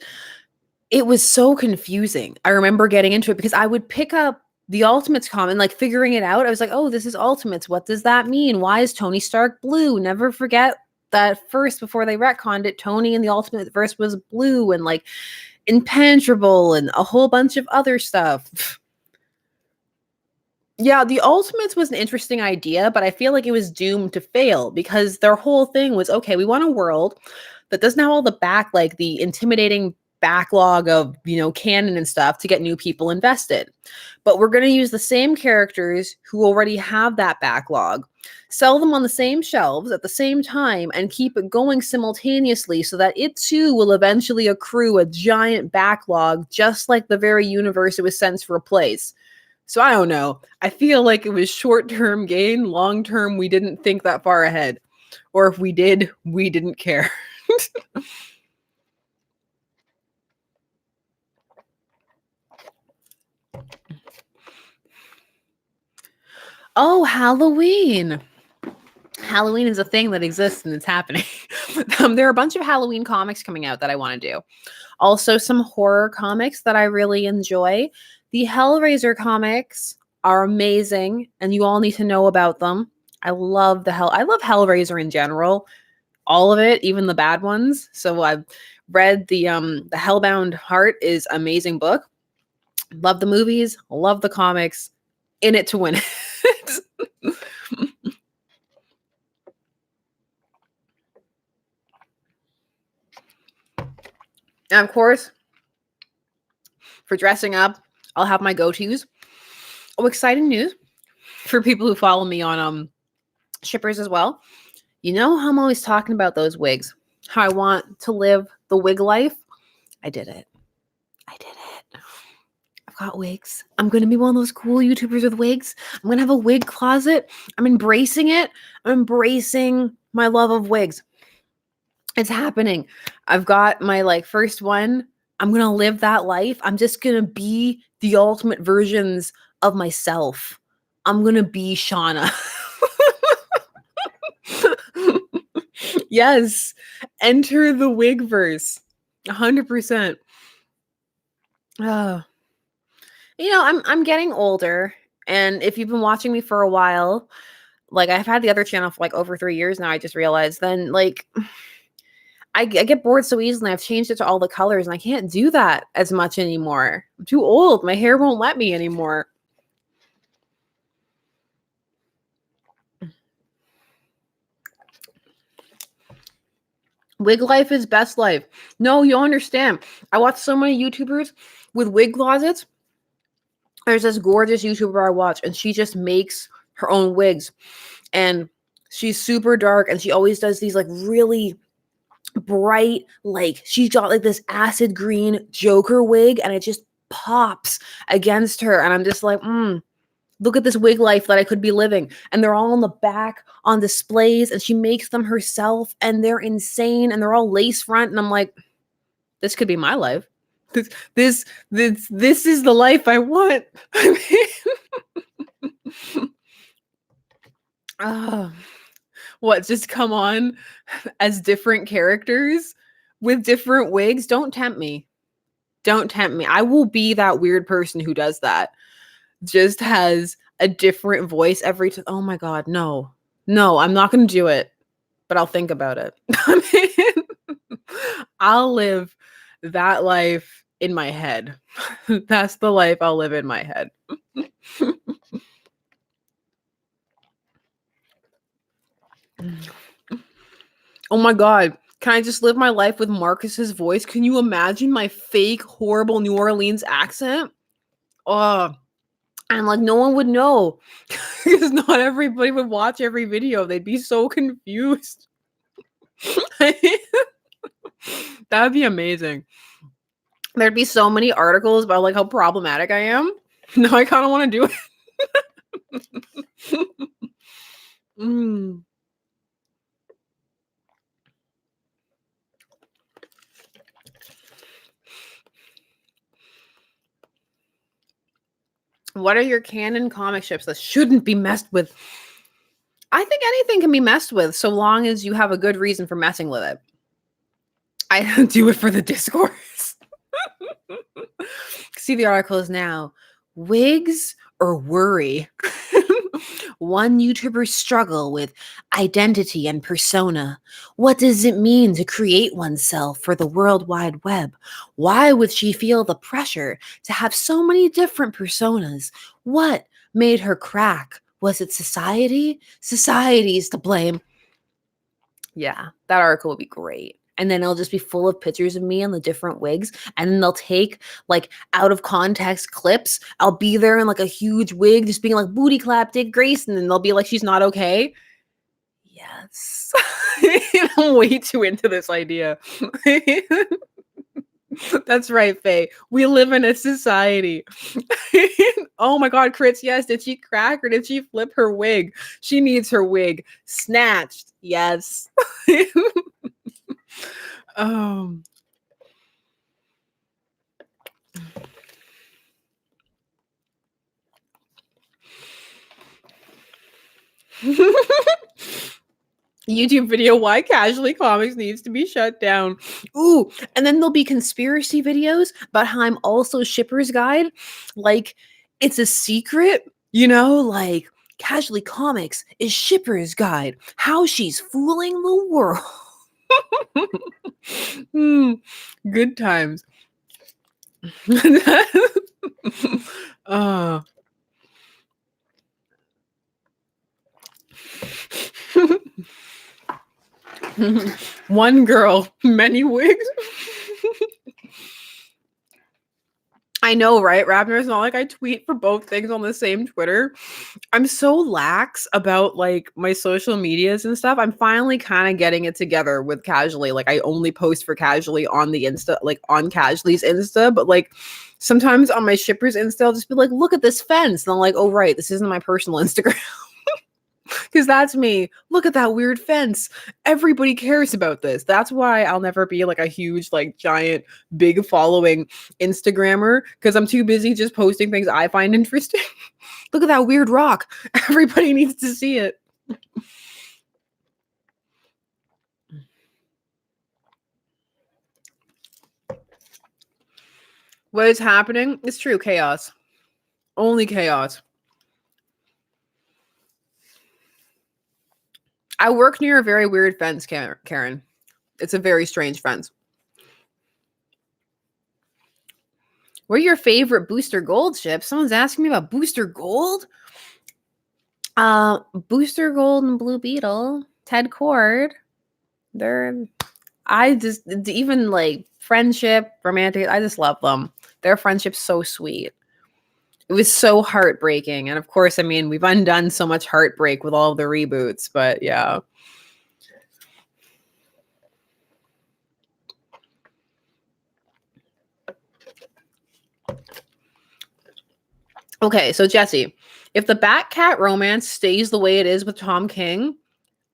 it was so confusing. I remember getting into it because I would pick up the Ultimates comic and like figuring it out. I was like, oh, this is Ultimates. What does that mean? Why is Tony Stark blue? Never forget that first, before they retconned it, Tony in the Ultimate Verse was blue and like impenetrable and a whole bunch of other stuff. Yeah, the Ultimates was an interesting idea, but I feel like it was doomed to fail because their whole thing was, okay, we want a world that doesn't have all the intimidating backlog of, canon and stuff to get new people invested. But we're going to use the same characters who already have that backlog, sell them on the same shelves at the same time, and keep it going simultaneously so that it too will eventually accrue a giant backlog, just like the very universe it was sent to replace. So I don't know. I feel like it was short-term gain, long-term we didn't think that far ahead. Or if we did, we didn't care. Oh, Halloween. Halloween is a thing that exists and it's happening. There are a bunch of Halloween comics coming out that I want to do. Also, some horror comics that I really enjoy. The Hellraiser comics are amazing, and you all need to know about them. I love Hellraiser in general, all of it, even the bad ones. So I've read the Hellbound Heart is amazing book. Love the movies, love the comics. In it to win it. And of course, for dressing up, I'll have my go-tos. Oh, exciting news for people who follow me on shippers as well. You know how I'm always talking about those wigs, how I want to live the wig life? I did it. I've got wigs. I'm going to be one of those cool YouTubers with wigs. I'm going to have a wig closet. I'm embracing it. I'm embracing my love of wigs. It's happening. I've got my first one. I'm going to live that life. I'm just going to be the ultimate versions of myself. I'm going to be Shauna. Yes. Enter the wig verse. 100%. I'm getting older, and if you've been watching me for a while, I've had the other channel for over 3 years now, I just realized, then I get bored so easily. I've changed it to all the colors, and I can't do that as much anymore. I'm too old. My hair won't let me anymore. Wig life is best life. No, you don't understand. I watch so many YouTubers with wig closets. There's this gorgeous YouTuber I watch, and she just makes her own wigs. And she's super dark, and she always does these really bright, she's got this acid green Joker wig, and it just pops against her. And I'm just like, look at this wig life that I could be living. And they're all on the back on displays, and she makes them herself, and they're insane, and they're all lace front. And I'm like, this could be my life. This is the life I want. What, just come on as different characters with different wigs? Don't tempt me. Don't tempt me. I will be that weird person who does that. Just has a different voice every time. Oh my God, no. No, I'm not going to do it. but I'll think about it. I mean, I'll live that life in my head. That's the life I'll live in my head. Oh my God. Can I just live my life with Marcus's voice? Can you imagine my fake, horrible New Orleans accent? Oh, and like no one would know because not everybody would watch every video. They'd be so confused. That would be amazing. There'd be so many articles about like how problematic I am. Now I kind of want to do it. Mm. What are your canon comic ships that shouldn't be messed with? I think anything can be messed with so long as you have a good reason for messing with it. I do it for the discourse. See the articles now. Wigs or worry? One YouTuber's struggle with identity and persona. What does it mean to create oneself for the World Wide Web? Why would she feel the pressure to have so many different personas? What made her crack? Was it society? Society's to blame. Yeah, that article would be great. And then it'll just be full of pictures of me on the different wigs. And then they'll take like out of context clips. I'll be there in like a huge wig, just being like booty clap Dick Grayson. And they'll be like, she's not okay. Yes. I'm way too into this idea. That's right, Faye. We live in a society. Oh my God, Crits, yes. Did she crack or did she flip her wig? She needs her wig snatched. Yes. YouTube video, why Casually Comics needs to be shut down. Ooh, and then there'll be conspiracy videos about how I'm also Shipper's Guide. Like, it's a secret, you know, like Casually Comics is Shipper's Guide. How she's fooling the world. Good times. One girl, many wigs. I know, right? Raptor, it's not like I tweet for both things on the same Twitter. I'm so lax about like my social medias and stuff. I'm finally kind of getting it together with Casually. Like I only post for Casually on the Insta, like on Casually's Insta, but like sometimes on my Shipper's Insta, I'll just be like, look at this fence. And I'm like, oh, right, this isn't my personal Instagram. Because that's me. Look at that weird fence. Everybody cares about this. That's why I'll never be like a huge, like giant, big following Instagrammer because I'm too busy just posting things I find interesting. Look at that weird rock. Everybody needs to see it. What is happening? It's true. Chaos. Only chaos. I work near a very weird fence, Karen. It's a very strange fence. What are your favorite Booster Gold ships? Someone's asking me about Booster Gold. Booster Gold and Blue Beetle, Ted Cord. I just even like friendship, romantic. I just love them. Their friendship's so sweet. It was so heartbreaking. And of course, I mean, we've undone so much heartbreak with all of the reboots, but yeah. Okay, so Jesse, if the Bat-Cat romance stays the way it is with Tom King,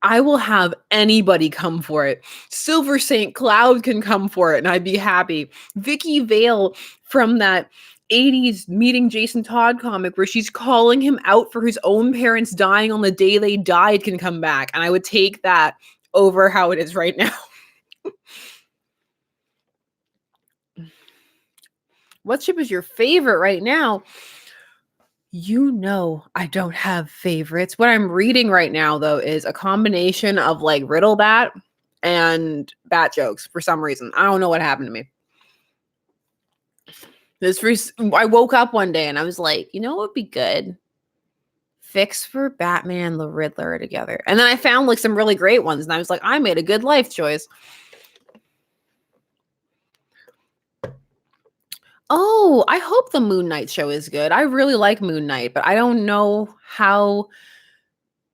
I will have anybody come for it. Silver St. Cloud can come for it, and I'd be happy. Vicky Vale from that 80s Meeting Jason Todd comic where she's calling him out for his own parents dying on the day they died can come back, and I would take that over how it is right now. What ship is your favorite right now? You know, I don't have favorites. What I'm reading right now, though, is a combination of like Riddle Bat and Bat jokes for some reason. I don't know what happened to me. I woke up one day and I was like, you know what would be good? Fix for Batman the Riddler together. And then I found like some really great ones and I was like, I made a good life choice. Oh, I hope the Moon Knight show is good. I really like Moon Knight, but I don't know how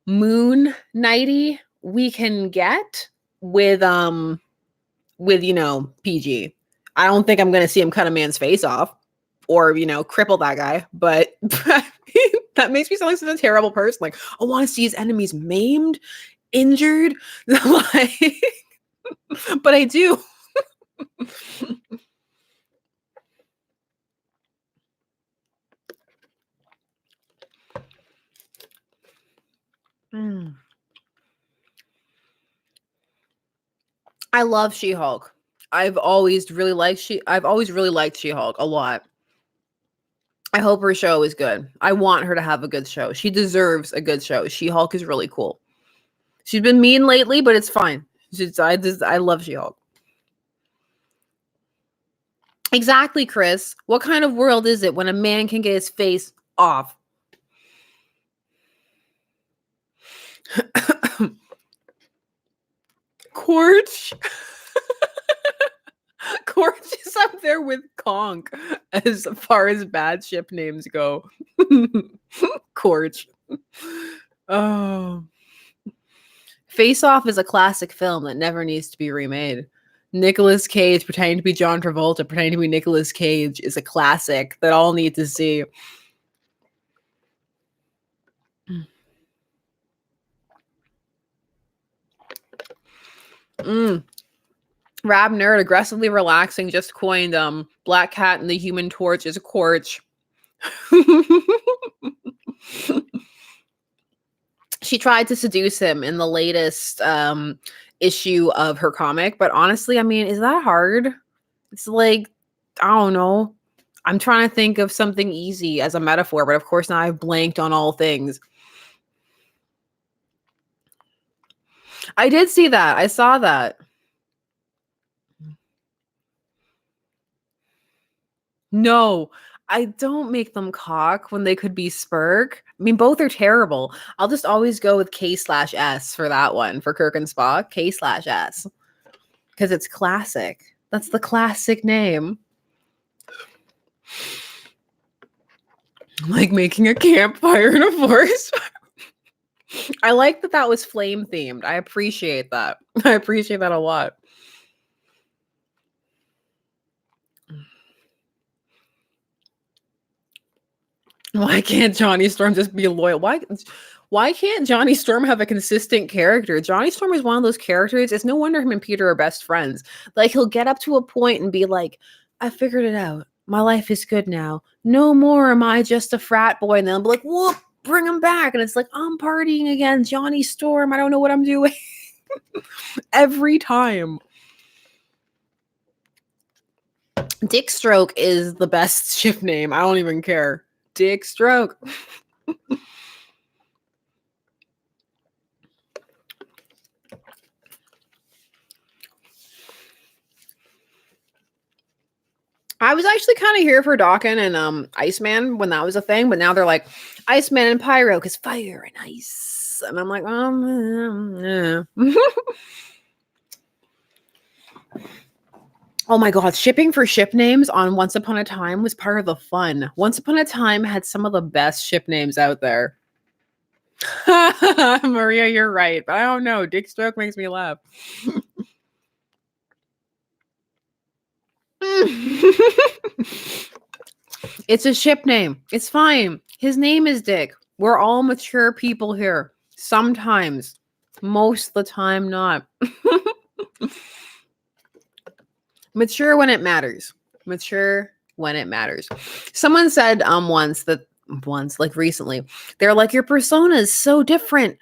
Moon Knighty we can get with PG. I don't think I'm going to see him cut a man's face off or, cripple that guy, but that makes me sound like such a terrible person. Like, I want to see his enemies maimed, injured, like, but I do. I love She-Hulk. I've always really liked She-Hulk a lot. I hope her show is good. I want her to have a good show. She deserves a good show. She-Hulk is really cool. She's been mean lately, but it's fine. I love She-Hulk. Exactly, Chris. What kind of world is it when a man can get his face off? Quartz. Quartz is up there with Conk as far as bad ship names go. Quartz. Oh. Face Off is a classic film that never needs to be remade. Nicolas Cage pretending to be John Travolta, pretending to be Nicolas Cage is a classic that all need to see. Rab Nerd aggressively relaxing just coined Black Cat and the Human Torch is a quartz. She tried to seduce him in the latest issue of her comic, but honestly, I mean, is that hard? It's like, I don't know. I'm trying to think of something easy as a metaphor, but of course now I've blanked on all things. I did see that. I saw that. No, I don't make them cock when they could be Spurk. I mean, both are terrible. I'll just always go with K/S for that one. For Kirk and Spock, K/S. Because it's classic. That's the classic name. Like making a campfire in a forest. I like that was flame themed. I appreciate that. I appreciate that a lot. Why can't Johnny Storm just be loyal? Why can't Johnny Storm have a consistent character? Johnny Storm is one of those characters. It's no wonder him and Peter are best friends. Like, he'll get up to a point and be like, I figured it out. My life is good now. No more am I just a frat boy. And they'll be like, whoop, bring him back. And it's like, I'm partying again. Johnny Storm. I don't know what I'm doing. Every time. Dick Stroke is the best ship name. I don't even care. Dick Stroke. I was actually kind of here for Dawkins and Iceman when that was a thing, but now they're like Iceman and Pyro because fire and ice, and I'm like, yeah. Oh my god, shipping for ship names on Once Upon a Time was part of the fun. Once Upon a Time had some of the best ship names out there. Maria, you're right, but I don't know. Dick Stroke makes me laugh. It's a ship name. It's fine. His name is Dick. We're all mature people here. Sometimes. Most of the time, not. Mature when it matters. Mature when it matters. Someone said once, like recently, they're like, your persona is so different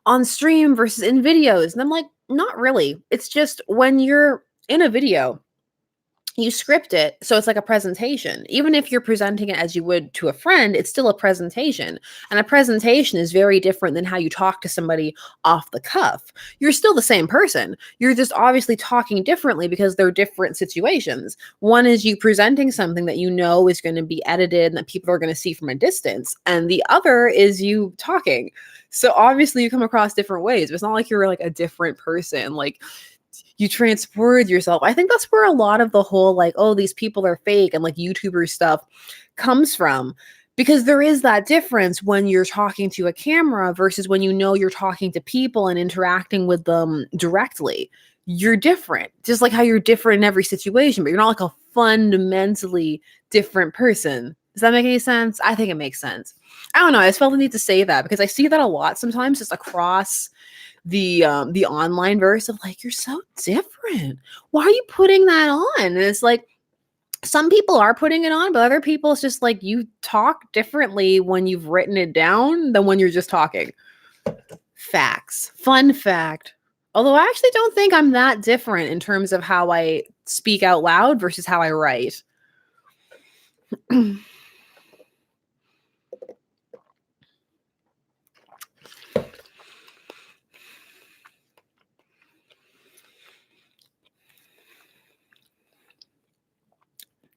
on stream versus in videos. And I'm like, not really. It's just when you're in a video, you script it so it's like a presentation. Even if you're presenting it as you would to a friend, it's still a presentation. And a presentation is very different than how you talk to somebody off the cuff. You're still the same person. You're just obviously talking differently because they're different situations. One is you presenting something that you know is going to be edited and that people are going to see from a distance. And the other is you talking. So obviously you come across different ways. But it's not like you're like a different person. Like, you transported yourself. I think that's where a lot of the whole like, oh, these people are fake and like YouTuber stuff comes from. Because there is that difference when you're talking to a camera versus when you know you're talking to people and interacting with them directly. You're different, just like how you're different in every situation, but you're not like a fundamentally different person. Does that make any sense? I think it makes sense. I don't know. I just felt the need to say that because I see that a lot sometimes just across the online verse of like, you're so different. Why are you putting that on? And it's like, some people are putting it on, but other people it's just like you talk differently when you've written it down than when you're just talking. Facts. Fun fact. Although I actually don't think I'm that different in terms of how I speak out loud versus how I write.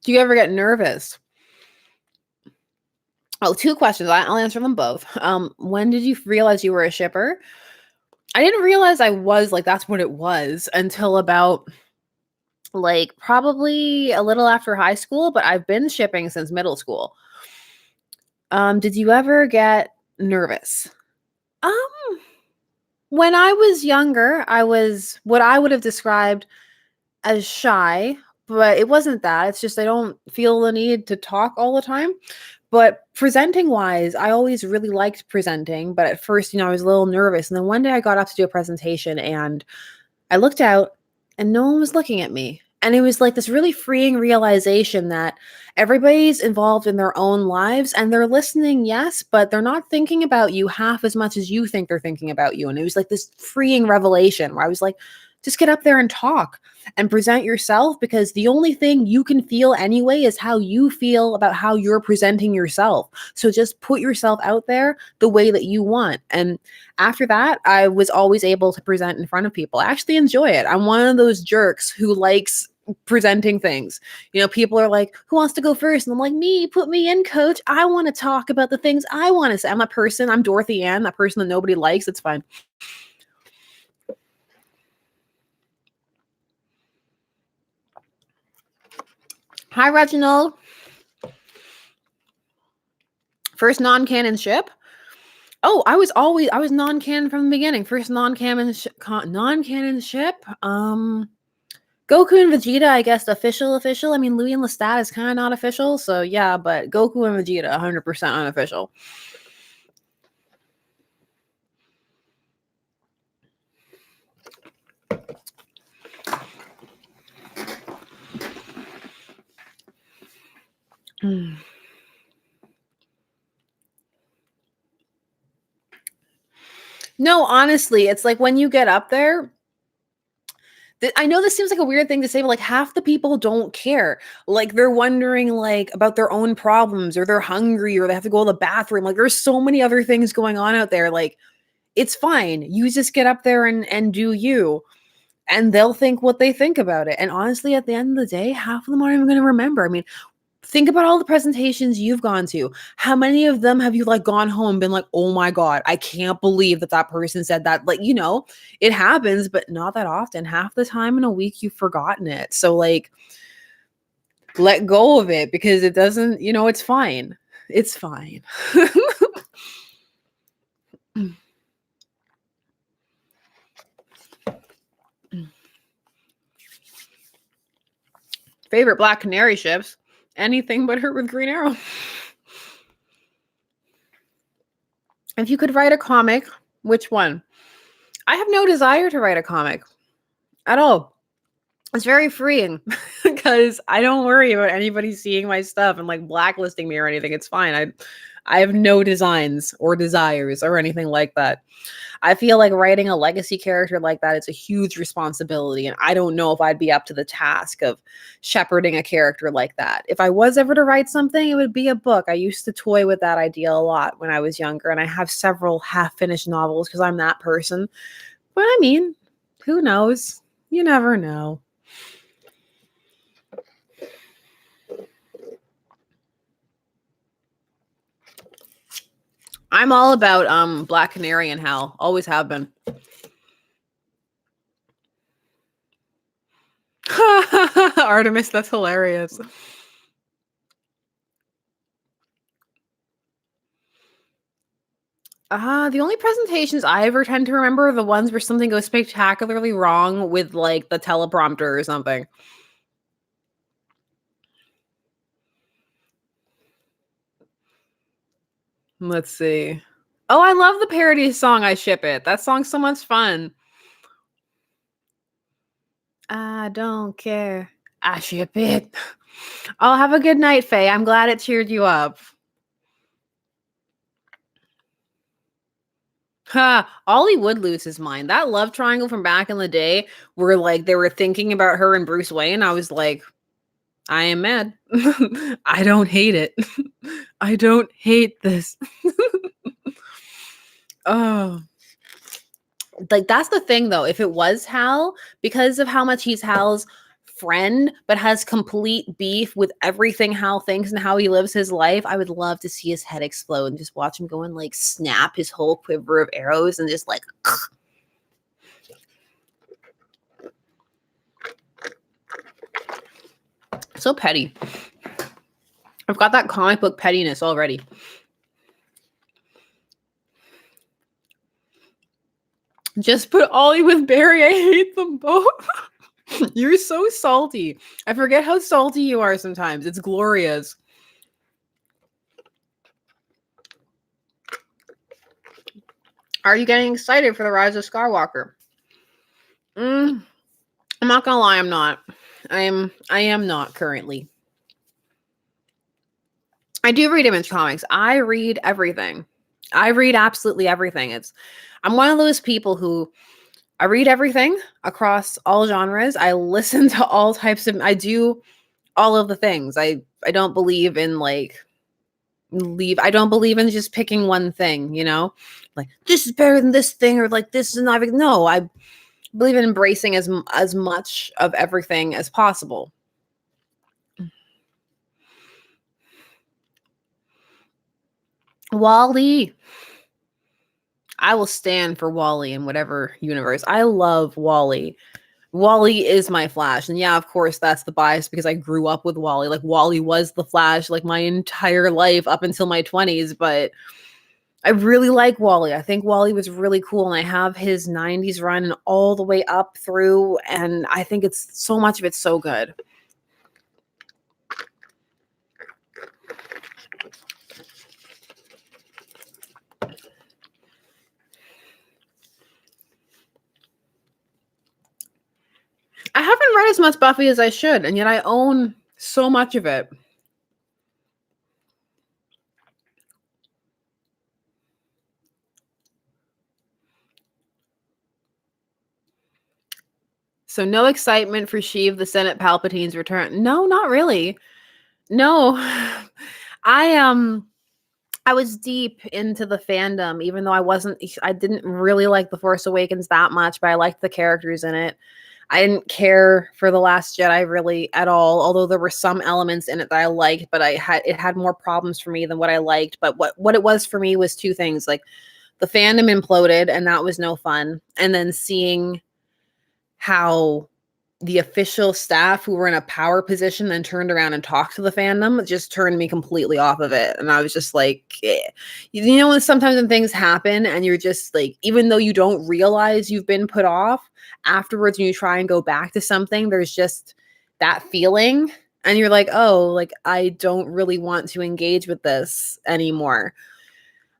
Do you ever get nervous? Oh, two questions. I'll answer them both. When did you realize you were a shipper? I didn't realize I was like, that's what it was until about like probably a little after high school, but I've been shipping since middle school. Did you ever get nervous? Um, when I was younger, I was what I would have described as shy, but it wasn't that. It's just I don't feel the need to talk all the time. But presenting wise, I always really liked presenting, but at first, I was a little nervous. And then one day I got up to do a presentation and I looked out and no one was looking at me. And it was like this really freeing realization that everybody's involved in their own lives and they're listening, yes, but they're not thinking about you half as much as you think they're thinking about you. And it was like this freeing revelation where I was like, just get up there and talk and present yourself because the only thing you can feel anyway is how you feel about how you're presenting yourself. So just put yourself out there the way that you want. And after that, I was always able to present in front of people. I actually enjoy it. I'm one of those jerks who likes presenting things. People are like, who wants to go first? And I'm like, me, put me in, coach. I want to talk about the things I want to say. I'm a person. I'm Dorothy Ann, that person that nobody likes. It's fine. Hi, Reginald. First non-canon ship? Oh, I was non-canon from the beginning. First non-canon ship. Goku and Vegeta, I guess, official. I mean, Louis and Lestat is kind of not official, so yeah, but Goku and Vegeta, 100% unofficial. No, honestly, it's like when you get up there, I know this seems like a weird thing to say, but like half the people don't care. Like they're wondering like about their own problems or they're hungry or they have to go to the bathroom. Like there's so many other things going on out there. Like it's fine. You just get up there and do you. And they'll think what they think about it. And honestly, at the end of the day, half of them aren't even going to remember. I mean, think about all the presentations you've gone to. How many of them have you like gone home and been like, oh my God, I can't believe that person said that. Like, it happens, but not that often. Half the time in a week, you've forgotten it. So like, let go of it because it doesn't, it's fine. It's fine. Favorite Black Canary ships? Anything but her with Green Arrow. If you could write a comic, which one? I have no desire to write a comic at all. It's very freeing because I don't worry about anybody seeing my stuff and like blacklisting me or anything. It's fine. I have no designs or desires or anything like that. I feel like writing a legacy character like that is a huge responsibility, and I don't know if I'd be up to the task of shepherding a character like that. If I was ever to write something, it would be a book. I used to toy with that idea a lot when I was younger, and I have several half-finished novels because I'm that person. But I mean, who knows? You never know. I'm all about Black Canary and Hal. Always have been. Artemis, that's hilarious. The only presentations I ever tend to remember are the ones where something goes spectacularly wrong with like the teleprompter or something. Let's see. Oh, I love the parody song I Ship It. That song's so much fun. I don't care. I ship it. I'll have a good night, Faye. I'm glad it cheered you up. Ha! Ollie would lose his mind. That love triangle from back in the day where like they were thinking about her and Bruce Wayne, I was like, I am mad. I don't hate it. I don't hate this. Oh. Like that's the thing though. If it was Hal, because of how much he's Hal's friend, but has complete beef with everything Hal thinks and how he lives his life, I would love to see his head explode and just watch him go and like snap his whole quiver of arrows and just like so petty. I've got that comic book pettiness already. Just put Ollie with Barry. I hate them both. You're so salty. I forget how salty you are sometimes. It's glorious. Are you getting excited for the Rise of Skywalker? I'm not gonna lie, I'm not. I am not currently. I do read Image Comics. I read everything. I read absolutely everything. I'm one of those people who I read everything across all genres. I listen to all types of I do all of the things. I don't believe in like I don't believe in just picking one thing, you know? Like this is better than this thing or like this is not no, I believe in embracing as much of everything as possible. Wally. I will stand for Wally in whatever universe. I love Wally. Wally is my Flash. And yeah, of course, that's the bias because I grew up with Wally. Like, Wally was the Flash, like, my entire life up until my 20s. But I really like Wally. I think Wally was really cool. And I have his 90s run all the way up through. And I think it's so much of it's so good. I haven't read as much Buffy as I should, and yet I own so much of it. So no excitement for Sheev, the Senate Palpatine's return. No, not really. No. I was deep into the fandom, even though I didn't really like The Force Awakens that much, but I liked the characters in it. I didn't care for The Last Jedi really at all, although there were some elements in it that I liked, but it had more problems for me than what I liked. But what it was for me was two things. Like the fandom imploded and that was no fun. And then seeing how the official staff who were in a power position then turned around and talked to the fandom just turned me completely off of it. And I was just like, you know, sometimes when things happen and you're just like, even though you don't realize you've been put off, afterwards when you try and go back to something, there's just that feeling. And you're like, oh, like, I don't really want to engage with this anymore.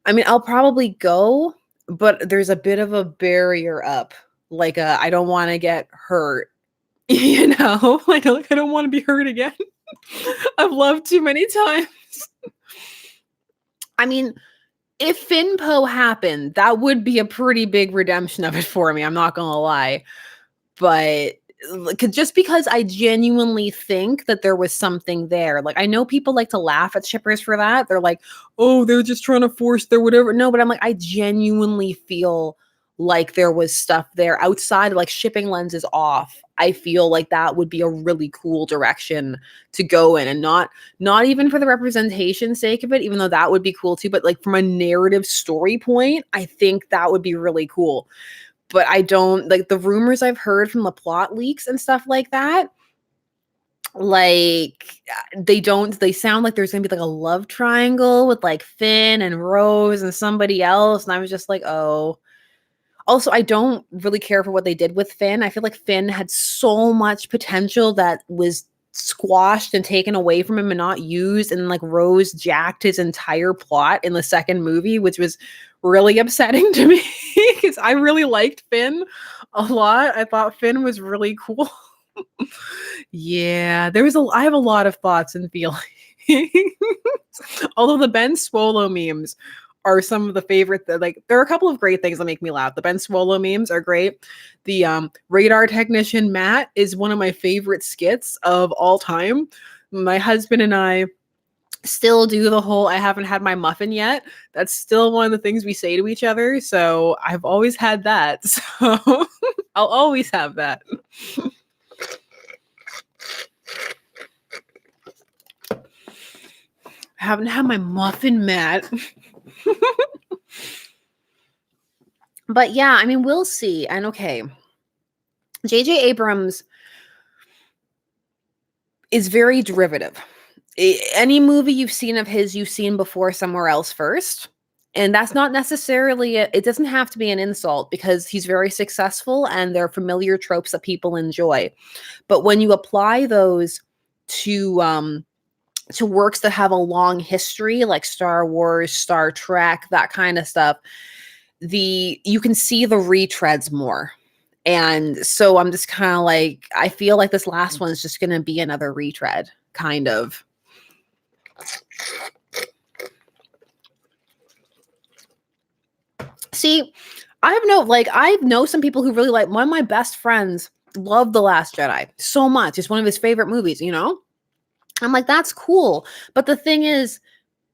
I mean, I'll probably go, but there's a bit of a barrier up. Like, I don't want to get hurt. You know, like I don't want to be hurt again. I've loved too many times. I mean, if Finpo happened, that would be a pretty big redemption of it for me. I'm not gonna lie. But just because I genuinely think that there was something there. Like, I know people like to laugh at shippers for that. They're like, oh, they're just trying to force their whatever. No, but I'm like, I genuinely feel like there was stuff there outside, like shipping lenses off. I feel like that would be a really cool direction to go in, and not even for the representation sake of it, even though that would be cool too, but like from a narrative story point, I think that would be really cool. But I don't like the rumors I've heard from the plot leaks and stuff like that. Like they sound like there's gonna be like a love triangle with like Finn and Rose and somebody else. And I was just like, oh. Also, I don't really care for what they did with Finn. I feel like Finn had so much potential that was squashed and taken away from him and not used. And like Rose jacked his entire plot in the second movie, which was really upsetting to me because I really liked Finn a lot. I thought Finn was really cool. Yeah, I have a lot of thoughts and feelings. Although the Ben Swolo memes are some of the favorite like there are a couple of great things that make me laugh. The Ben Swolo memes are great. The radar technician Matt is one of my favorite skits of all time. My husband and I still do the whole I haven't had my muffin yet. That's still one of the things we say to each other. So I've always had that. So I'll always have that. I haven't had my muffin, Matt. But yeah, I mean, we'll see. And okay, J.J. Abrams is very derivative. Any movie you've seen of his, you've seen before somewhere else first. And that's not necessarily, it doesn't have to be an insult because he's very successful and they're familiar tropes that people enjoy. But when you apply those to works that have a long history, like Star Wars, Star Trek, that kind of stuff, you can see the retreads more. And so I'm just kind of like, I feel like this last one is just going to be another retread, kind of. See, I know some people who really like, one of my best friends loved The Last Jedi so much. It's one of his favorite movies, you know? I'm like, that's cool. But the thing is,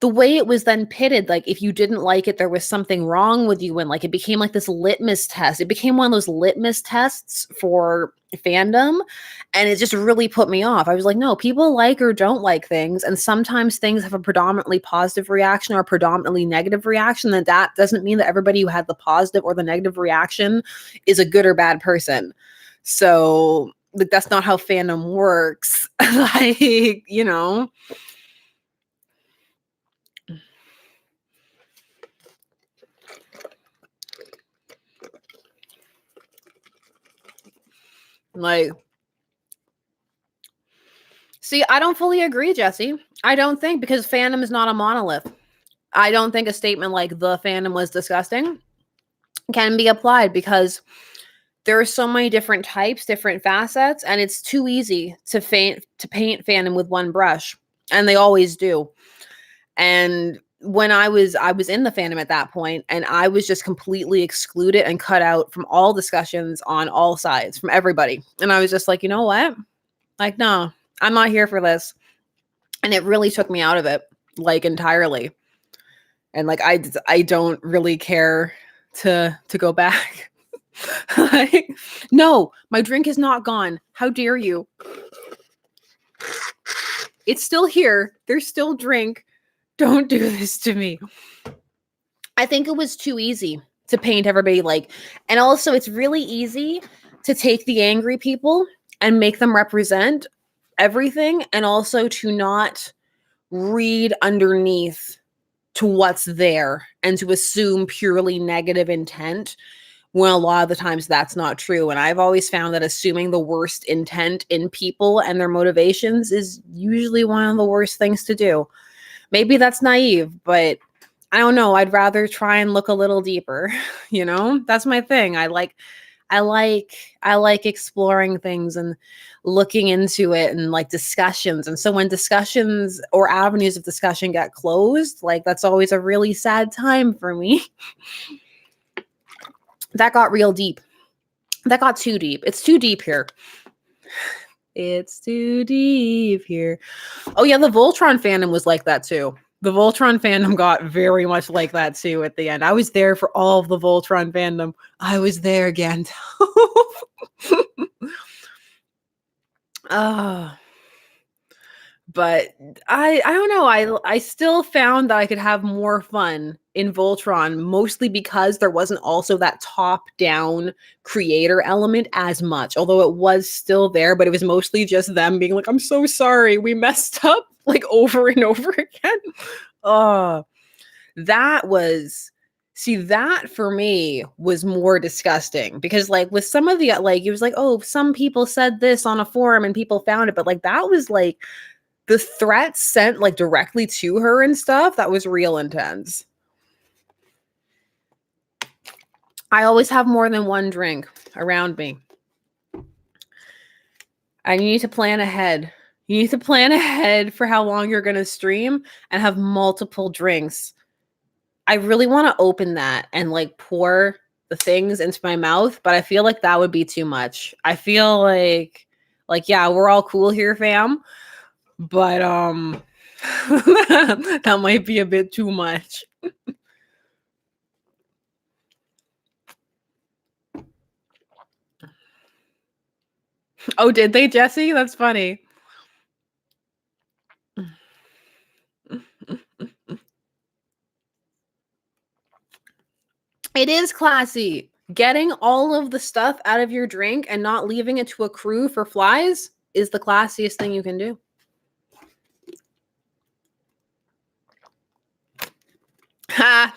the way it was then pitted, like if you didn't like it, there was something wrong with you. And like it became like this litmus test. It became one of those litmus tests for fandom. And it just really put me off. I was like, no, people like or don't like things. And sometimes things have a predominantly positive reaction or a predominantly negative reaction. And that doesn't mean that everybody who had the positive or the negative reaction is a good or bad person. So like, that's not how fandom works. Like, you know. Like, see, I don't fully agree, Jesse. I don't think, because fandom is not a monolith. I don't think a statement like the fandom was disgusting can be applied because there are so many different types, different facets, and it's too easy to paint fandom with one brush, and they always do. And when I was in the fandom at that point, and I was just completely excluded and cut out from all discussions on all sides from everybody. And I was just like, you know what? Like, no, I'm not here for this. And it really took me out of it, like entirely. And like, I don't really care to go back. Like, no, my drink is not gone. How dare you? It's still here. There's still drink. Don't do this to me. I think it was too easy to paint everybody like, and also it's really easy to take the angry people and make them represent everything, and also to not read underneath to what's there and to assume purely negative intent when a lot of the times that's not true. And I've always found that assuming the worst intent in people and their motivations is usually one of the worst things to do. Maybe that's naive, but I don't know. I'd rather try and look a little deeper, you know? That's my thing. I I like exploring things and looking into it and like discussions. And so when discussions or avenues of discussion get closed, like that's always a really sad time for me. That got real deep. That got too deep. It's too deep here. It's too deep here. Oh yeah, the Voltron fandom was like that too. The Voltron fandom got very much like that too at the end. I was there for all of the Voltron fandom. I was there again. But I don't know. I still found that I could have more fun in Voltron, mostly because there wasn't also that top-down creator element as much. Although it was still there, but it was mostly just them being like, "I'm so sorry, we messed up," like over and over again. Oh, that was that for me was more disgusting because like with some of the like it was like, "Oh, some people said this on a forum and people found it," but like that was like the threats sent like directly to her and stuff, that was real intense. I always have more than one drink around me. And you need to plan ahead. You need to plan ahead for how long you're going to stream and have multiple drinks. I really want to open that and like pour the things into my mouth, but I feel like that would be too much. I feel like yeah, we're all cool here, fam. But that might be a bit too much. Oh, did they, Jesse? That's funny. It is classy. Getting all of the stuff out of your drink and not leaving it to accrue for flies is the classiest thing you can do. Ha!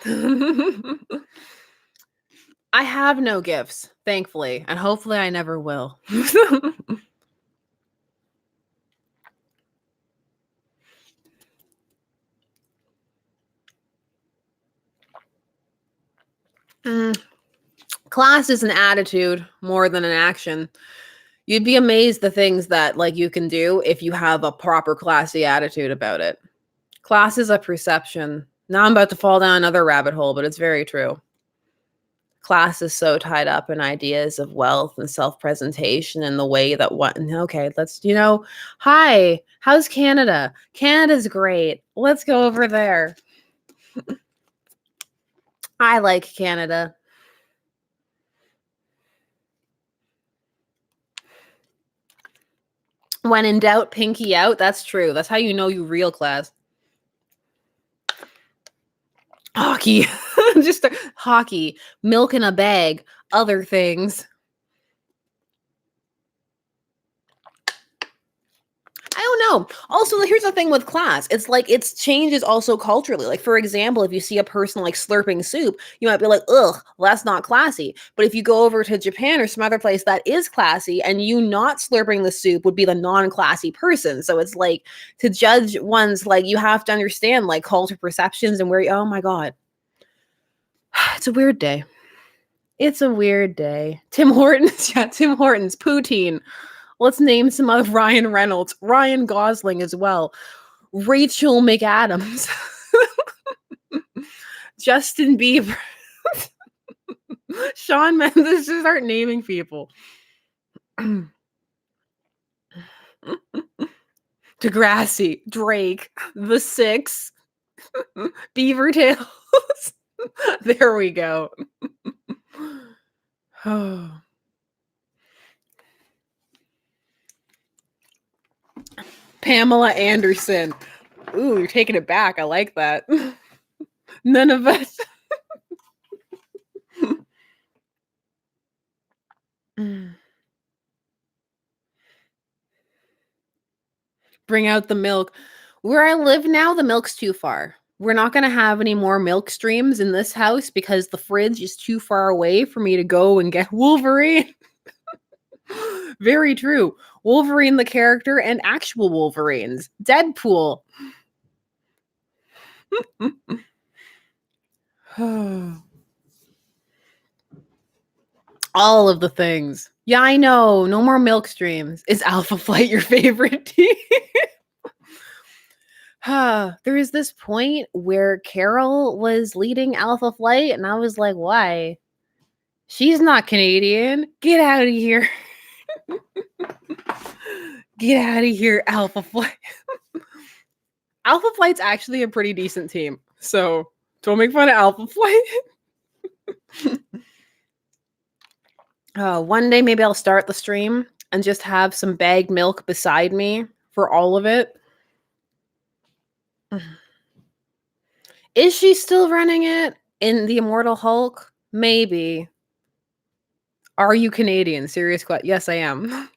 I have no gifts, thankfully, and hopefully I never will. Class is an attitude more than an action. You'd be amazed the things that like you can do if you have a proper classy attitude about it. Class is a perception. Now I'm about to fall down another rabbit hole, but it's very true. Class is so tied up in ideas of wealth and self-presentation and the way that okay, let's, hi, how's Canada? Canada's great. Let's go over there. I like Canada. When in doubt, pinky out. That's true. That's how you know you real class. Hockey. Just hockey. Milk in a bag. Other things. I don't know. Also, here's the thing with class. It's like it's changes also culturally. Like, for example, if you see a person like slurping soup, you might be like, ugh, well, that's not classy. But if you go over to Japan or some other place that is classy and you not slurping the soup would be the non-classy person. So it's like to judge one's like you have to understand like culture perceptions and where oh my God. It's a weird day. It's a weird day. Tim Hortons, yeah, Tim Hortons, poutine. Let's name some of Ryan Reynolds, Ryan Gosling as well, Rachel McAdams, Justin Bieber, Shawn Mendes. Just start naming people. Degrassi, Drake, The Six, Beaver Tails. There we go. Pamela Anderson. Ooh, you're taking it back. I like that. None of us. Bring out the milk. Where I live now, the milk's too far. We're not going to have any more milk streams in this house because the fridge is too far away for me to go and get Wolverine. Very true. Wolverine the character and actual Wolverines. Deadpool. All of the things. Yeah, I know. No more milk streams. Is Alpha Flight your favorite team? There is this point where Carol was leading Alpha Flight, and I was like, why? She's not Canadian. Get out of here. Get out of here, Alpha Flight. Alpha Flight's actually a pretty decent team. So don't make fun of Alpha Flight. One day, maybe I'll start the stream and just have some bagged milk beside me for all of it. Is she still running it in the Immortal Hulk? Maybe. Are you Canadian? Serious question. Yes, I am.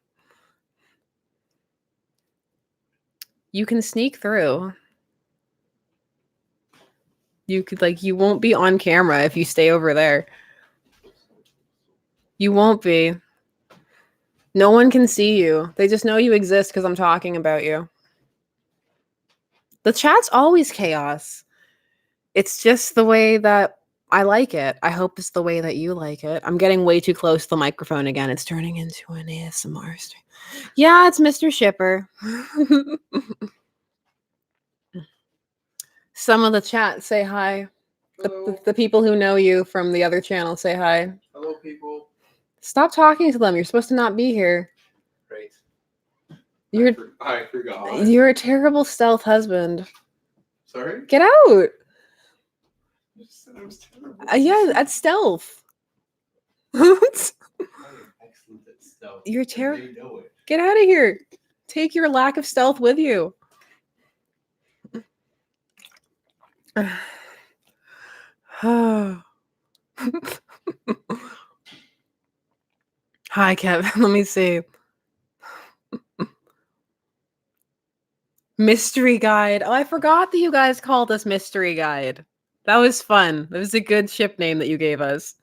You can sneak through. You could, like, you won't be on camera if you stay over there. You won't be. No one can see you. They just know you exist because I'm talking about you. The chat's always chaos. It's just the way that I like it. I hope it's the way that you like it. I'm getting way too close to the microphone again. It's turning into an ASMR stream. Yeah, it's Mr. Shipper. Some of the chat say hi. The people who know you from the other channel say hi. Hello, people. Stop talking to them. You're supposed to not be here. Great. I forgot. You're a terrible stealth husband. Sorry? Get out. You just said I was terrible. Yeah, that's stealth. I am excellent at stealth. You're terrible. They know it. Get out of here. Take your lack of stealth with you. Hi, Kevin. Let me see. Mystery Guide. Oh, I forgot that you guys called us Mystery Guide. That was fun. That was a good ship name that you gave us.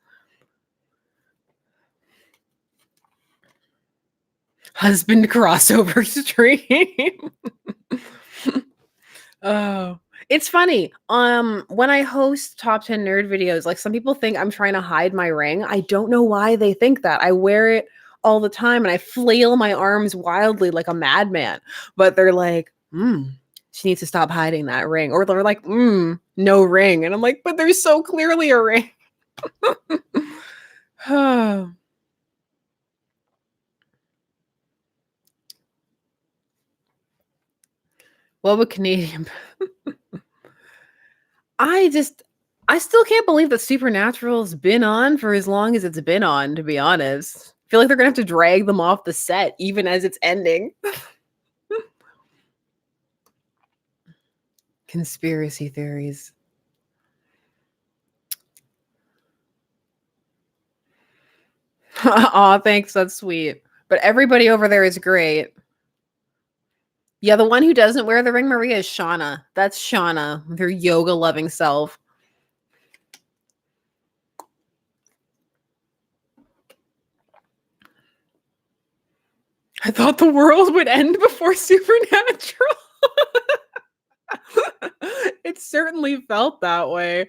Husband crossover stream. Oh, it's funny. When I host top 10 nerd videos, like, some people think I'm trying to hide my ring. I don't know why they think that. I wear it all the time and I flail my arms wildly like a madman. But they're like, she needs to stop hiding that ring. Or they're like, no ring. And I'm like, but there's so clearly a ring. What would Canadian? I still can't believe that Supernatural's been on for as long as it's been on, to be honest. I feel like they're gonna have to drag them off the set even as it's ending. Conspiracy theories. Aw, thanks, that's sweet. But everybody over there is great. Yeah, the one who doesn't wear the ring, Maria, is Shauna. That's Shauna with her yoga-loving self. I thought the world would end before Supernatural. It certainly felt that way.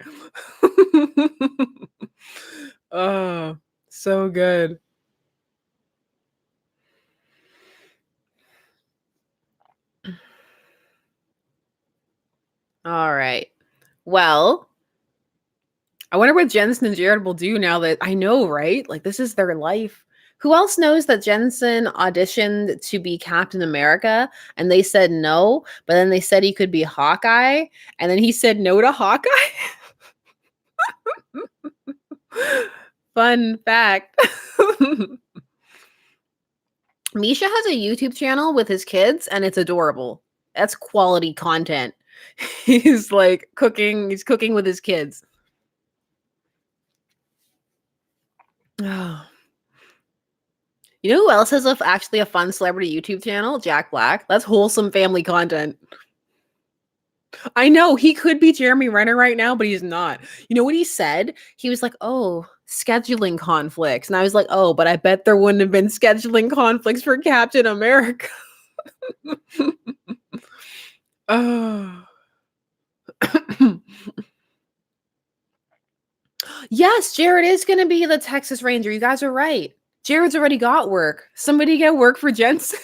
Oh, so good. All right. Well, I wonder what Jensen and Jared will do now that I know, right? Like, this is their life. Who else knows that Jensen auditioned to be Captain America and they said no, but then they said he could be Hawkeye, and then he said no to Hawkeye? Fun fact. Misha has a YouTube channel with his kids, and it's adorable. That's quality content. He's like cooking. He's cooking with his kids. Oh. You know who else has actually a fun celebrity YouTube channel? Jack Black. That's wholesome family content. I know, he could be Jeremy Renner right now, but he's not. You know what he said? He was like, oh, scheduling conflicts. And I was like, oh, but I bet there wouldn't have been scheduling conflicts for Captain America. Oh. Yes, Jared is going to be the Texas Ranger. You guys are right. Jared's already got work. Somebody get work for Jensen.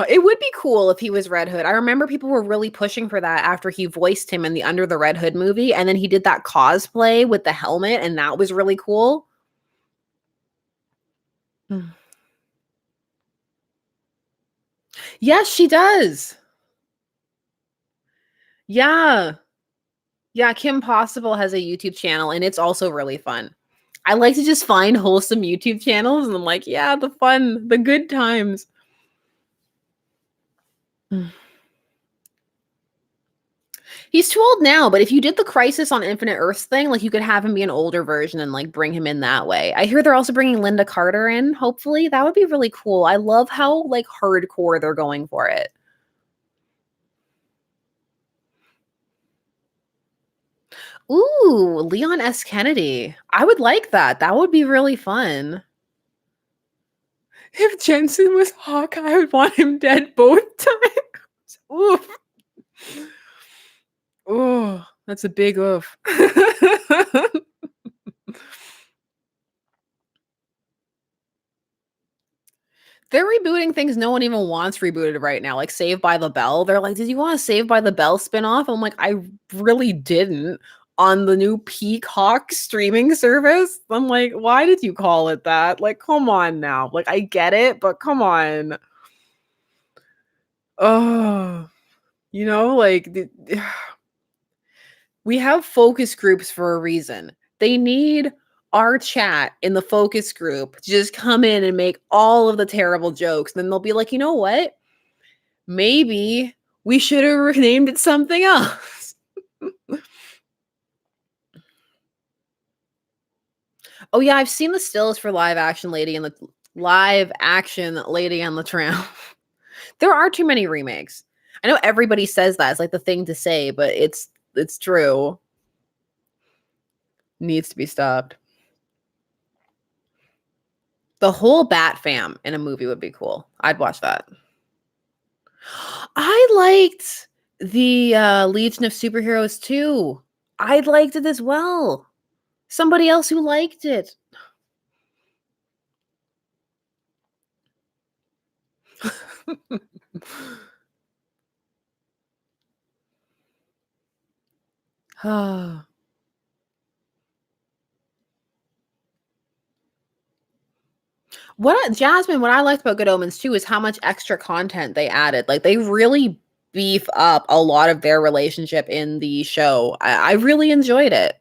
It would be cool if he was Red Hood. I remember people were really pushing for that after he voiced him in the Under the Red Hood movie, and then he did that cosplay with the helmet, and that was really cool. Yes, she does. Yeah. Yeah, Kim Possible has a YouTube channel, and it's also really fun. I like to just find wholesome YouTube channels, and I'm like, yeah, the fun, the good times. He's too old now, but if you did the Crisis on Infinite Earths thing, like you could have him be an older version and like bring him in that way. I hear they're also bringing Linda Carter in, hopefully. That would be really cool. I love how like hardcore they're going for it. Ooh, Leon S. Kennedy. I would like that. That would be really fun. If Jensen was Hawkeye, I would want him dead both times. Oof. Oh, that's a big oof. They're rebooting things no one even wants rebooted right now, like Saved by the Bell. They're like, "Did you want a Saved by the Bell spinoff?" I'm like, "I really didn't." On the new Peacock streaming service, I'm like, "Why did you call it that?" Like, come on now. Like, I get it, but come on. Oh, like we have focus groups for a reason. They need our chat in the focus group to just come in and make all of the terrible jokes. Then they'll be like, you know what? Maybe we should have renamed it something else. Oh yeah, I've seen the stills for live action Lady and the Tramp. There are too many remakes. I know everybody says that. It's like the thing to say, but it's true. Needs to be stopped. The whole Bat fam in a movie would be cool. I'd watch that. I liked the Legion of Superheroes too. I liked it as well. Somebody else who liked it. Jasmine, what I liked about Good Omens too is how much extra content they added. Like they really beef up a lot of their relationship in the show. I really enjoyed it.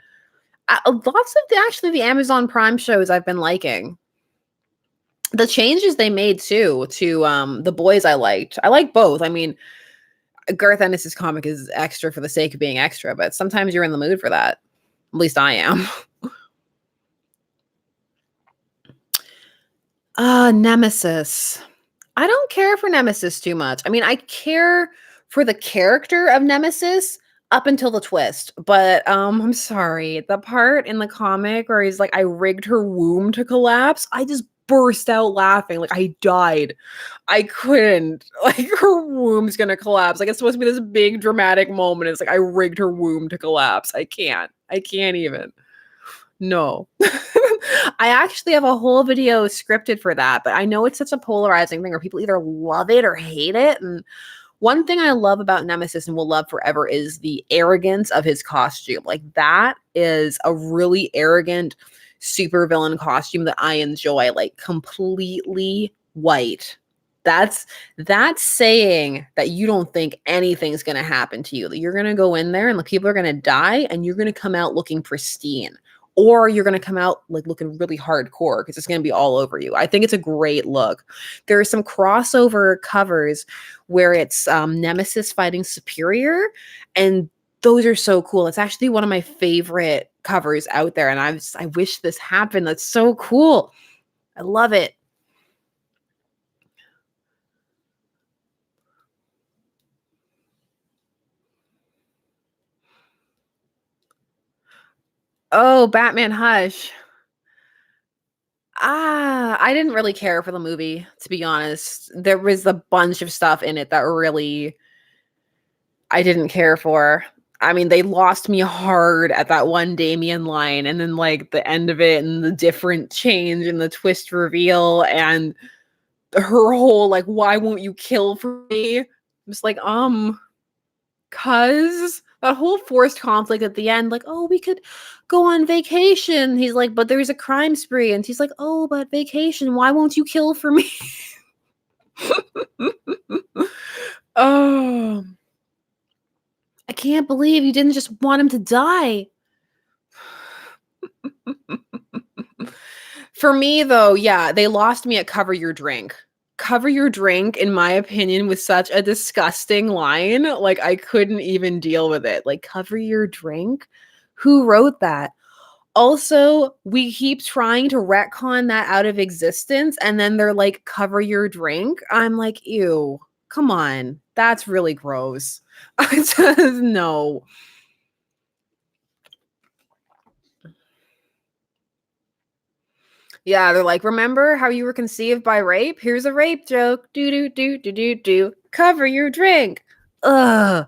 Lots of the Amazon Prime shows I've been liking. The changes they made too to the boys I liked. I like both. I mean, Garth Ennis's comic is extra for the sake of being extra, but sometimes you're in the mood for that. At least I am. Nemesis. I don't care for Nemesis too much. I mean, I care for the character of Nemesis up until the twist. But I'm sorry. The part in the comic where he's like, I rigged her womb to collapse, I just burst out laughing. Like I died. I couldn't. Like her womb's gonna collapse. Like it's supposed to be this big dramatic moment. It's like I rigged her womb to collapse. I can't. I can't even. No. I actually have a whole video scripted for that, but I know it's such a polarizing thing where people either love it or hate it. And one thing I love about Nemesis and will love forever is the arrogance of his costume. Like that is a really arrogant supervillain costume that I enjoy, like completely white. That's saying that you don't think anything's going to happen to you. That you're going to go in there and the people are going to die and you're going to come out looking pristine. Or you're going to come out like looking really hardcore because it's going to be all over you. I think it's a great look. There are some crossover covers where it's Nemesis fighting Superior, and those are so cool. It's actually one of my favorite covers out there, and I wish this happened. That's so cool. I love it. Oh, Batman Hush. I didn't really care for the movie, to be honest. There was a bunch of stuff in it that really I didn't care for. I mean, they lost me hard at that one Damien line, and then like the end of it and the different change and the twist reveal and her whole like, why won't you kill for me? I'm just like, cuz that whole forced conflict at the end, like, oh, we could go on vacation. He's like, but there's a crime spree, and she's like, oh, but vacation, why won't you kill for me? Oh, I can't believe you didn't just want him to die. For me, though, yeah, they lost me at cover your drink. Cover your drink, in my opinion, was such a disgusting line. Like, I couldn't even deal with it. Like, cover your drink? Who wrote that? Also, we keep trying to retcon that out of existence, and then they're like, cover your drink. I'm like, ew, come on. That's really gross. I just, no. Yeah, they're like, remember how you were conceived by rape? Here's a rape joke. Do do do do do do. Cover your drink. Ugh.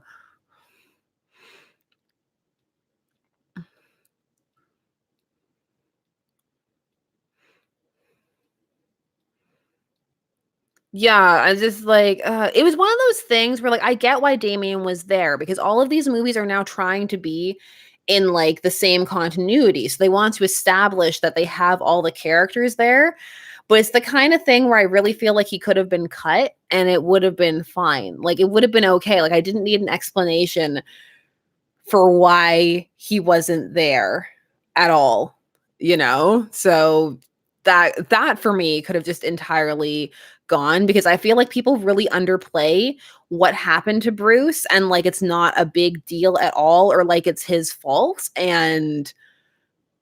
Yeah, I just like it was one of those things where like I get why Damien was there because all of these movies are now trying to be in like the same continuity. So they want to establish that they have all the characters there. But it's the kind of thing where I really feel like he could have been cut and it would have been fine. Like it would have been okay. Like I didn't need an explanation for why he wasn't there at all, you know? So that for me could have just entirely gone because I feel like people really underplay what happened to Bruce and like it's not a big deal at all or like it's his fault and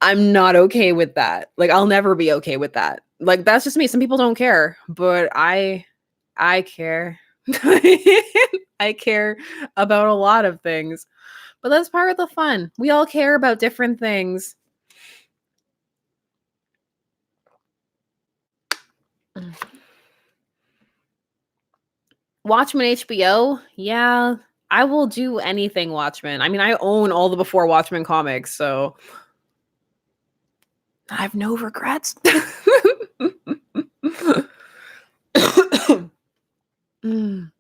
I'm not okay with that. Like I'll never be okay with that. Like that's just me. Some people don't care, but I care. I care about a lot of things. But that's part of the fun. We all care about different things. Watchmen HBO? Yeah, I will do anything Watchmen. I mean, I own all the before Watchmen comics, so I have no regrets. Mm.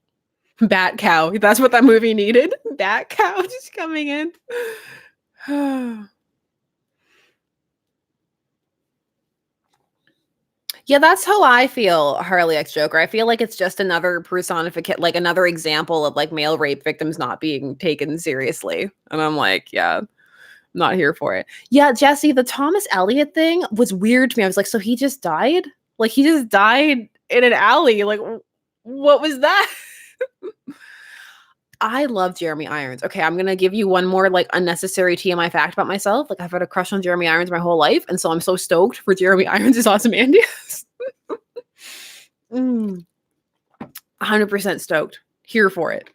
Bat cow. That's what that movie needed. Bat cow just coming in. Yeah, that's how I feel, Harley X Joker. I feel like it's just another personification, like another example of like male rape victims not being taken seriously. And I'm like, yeah, not here for it. Yeah, Jesse, the Thomas Elliot thing was weird to me. I was like, so he just died? Like he just died in an alley. Like, what was that? I love Jeremy Irons. Okay, I'm gonna give you one more like unnecessary TMI fact about myself. Like I've had a crush on Jeremy Irons my whole life, and so I'm so stoked for Jeremy Irons' Ozymandias. 100% stoked. Here for it.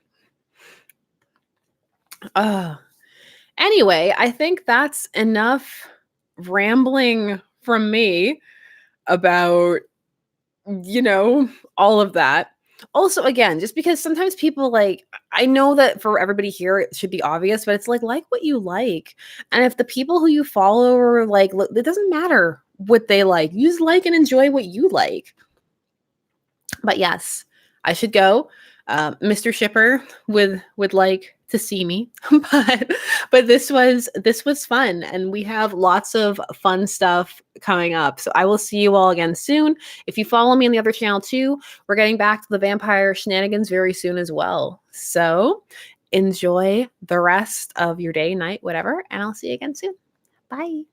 Anyway, I think that's enough rambling from me about, you know, all of that. Also, again, just because sometimes people like, I know that for everybody here, it should be obvious, but it's like what you like. And if the people who you follow are like, look, it doesn't matter what they like. You just like and enjoy what you like. But yes, I should go. Mr. Shipper would like to see me, but this was fun, and we have lots of fun stuff coming up. So I will see you all again soon. If you follow me on the other channel too, we're getting back to the vampire shenanigans very soon as well. So enjoy the rest of your day, night, whatever, and I'll see you again soon. Bye.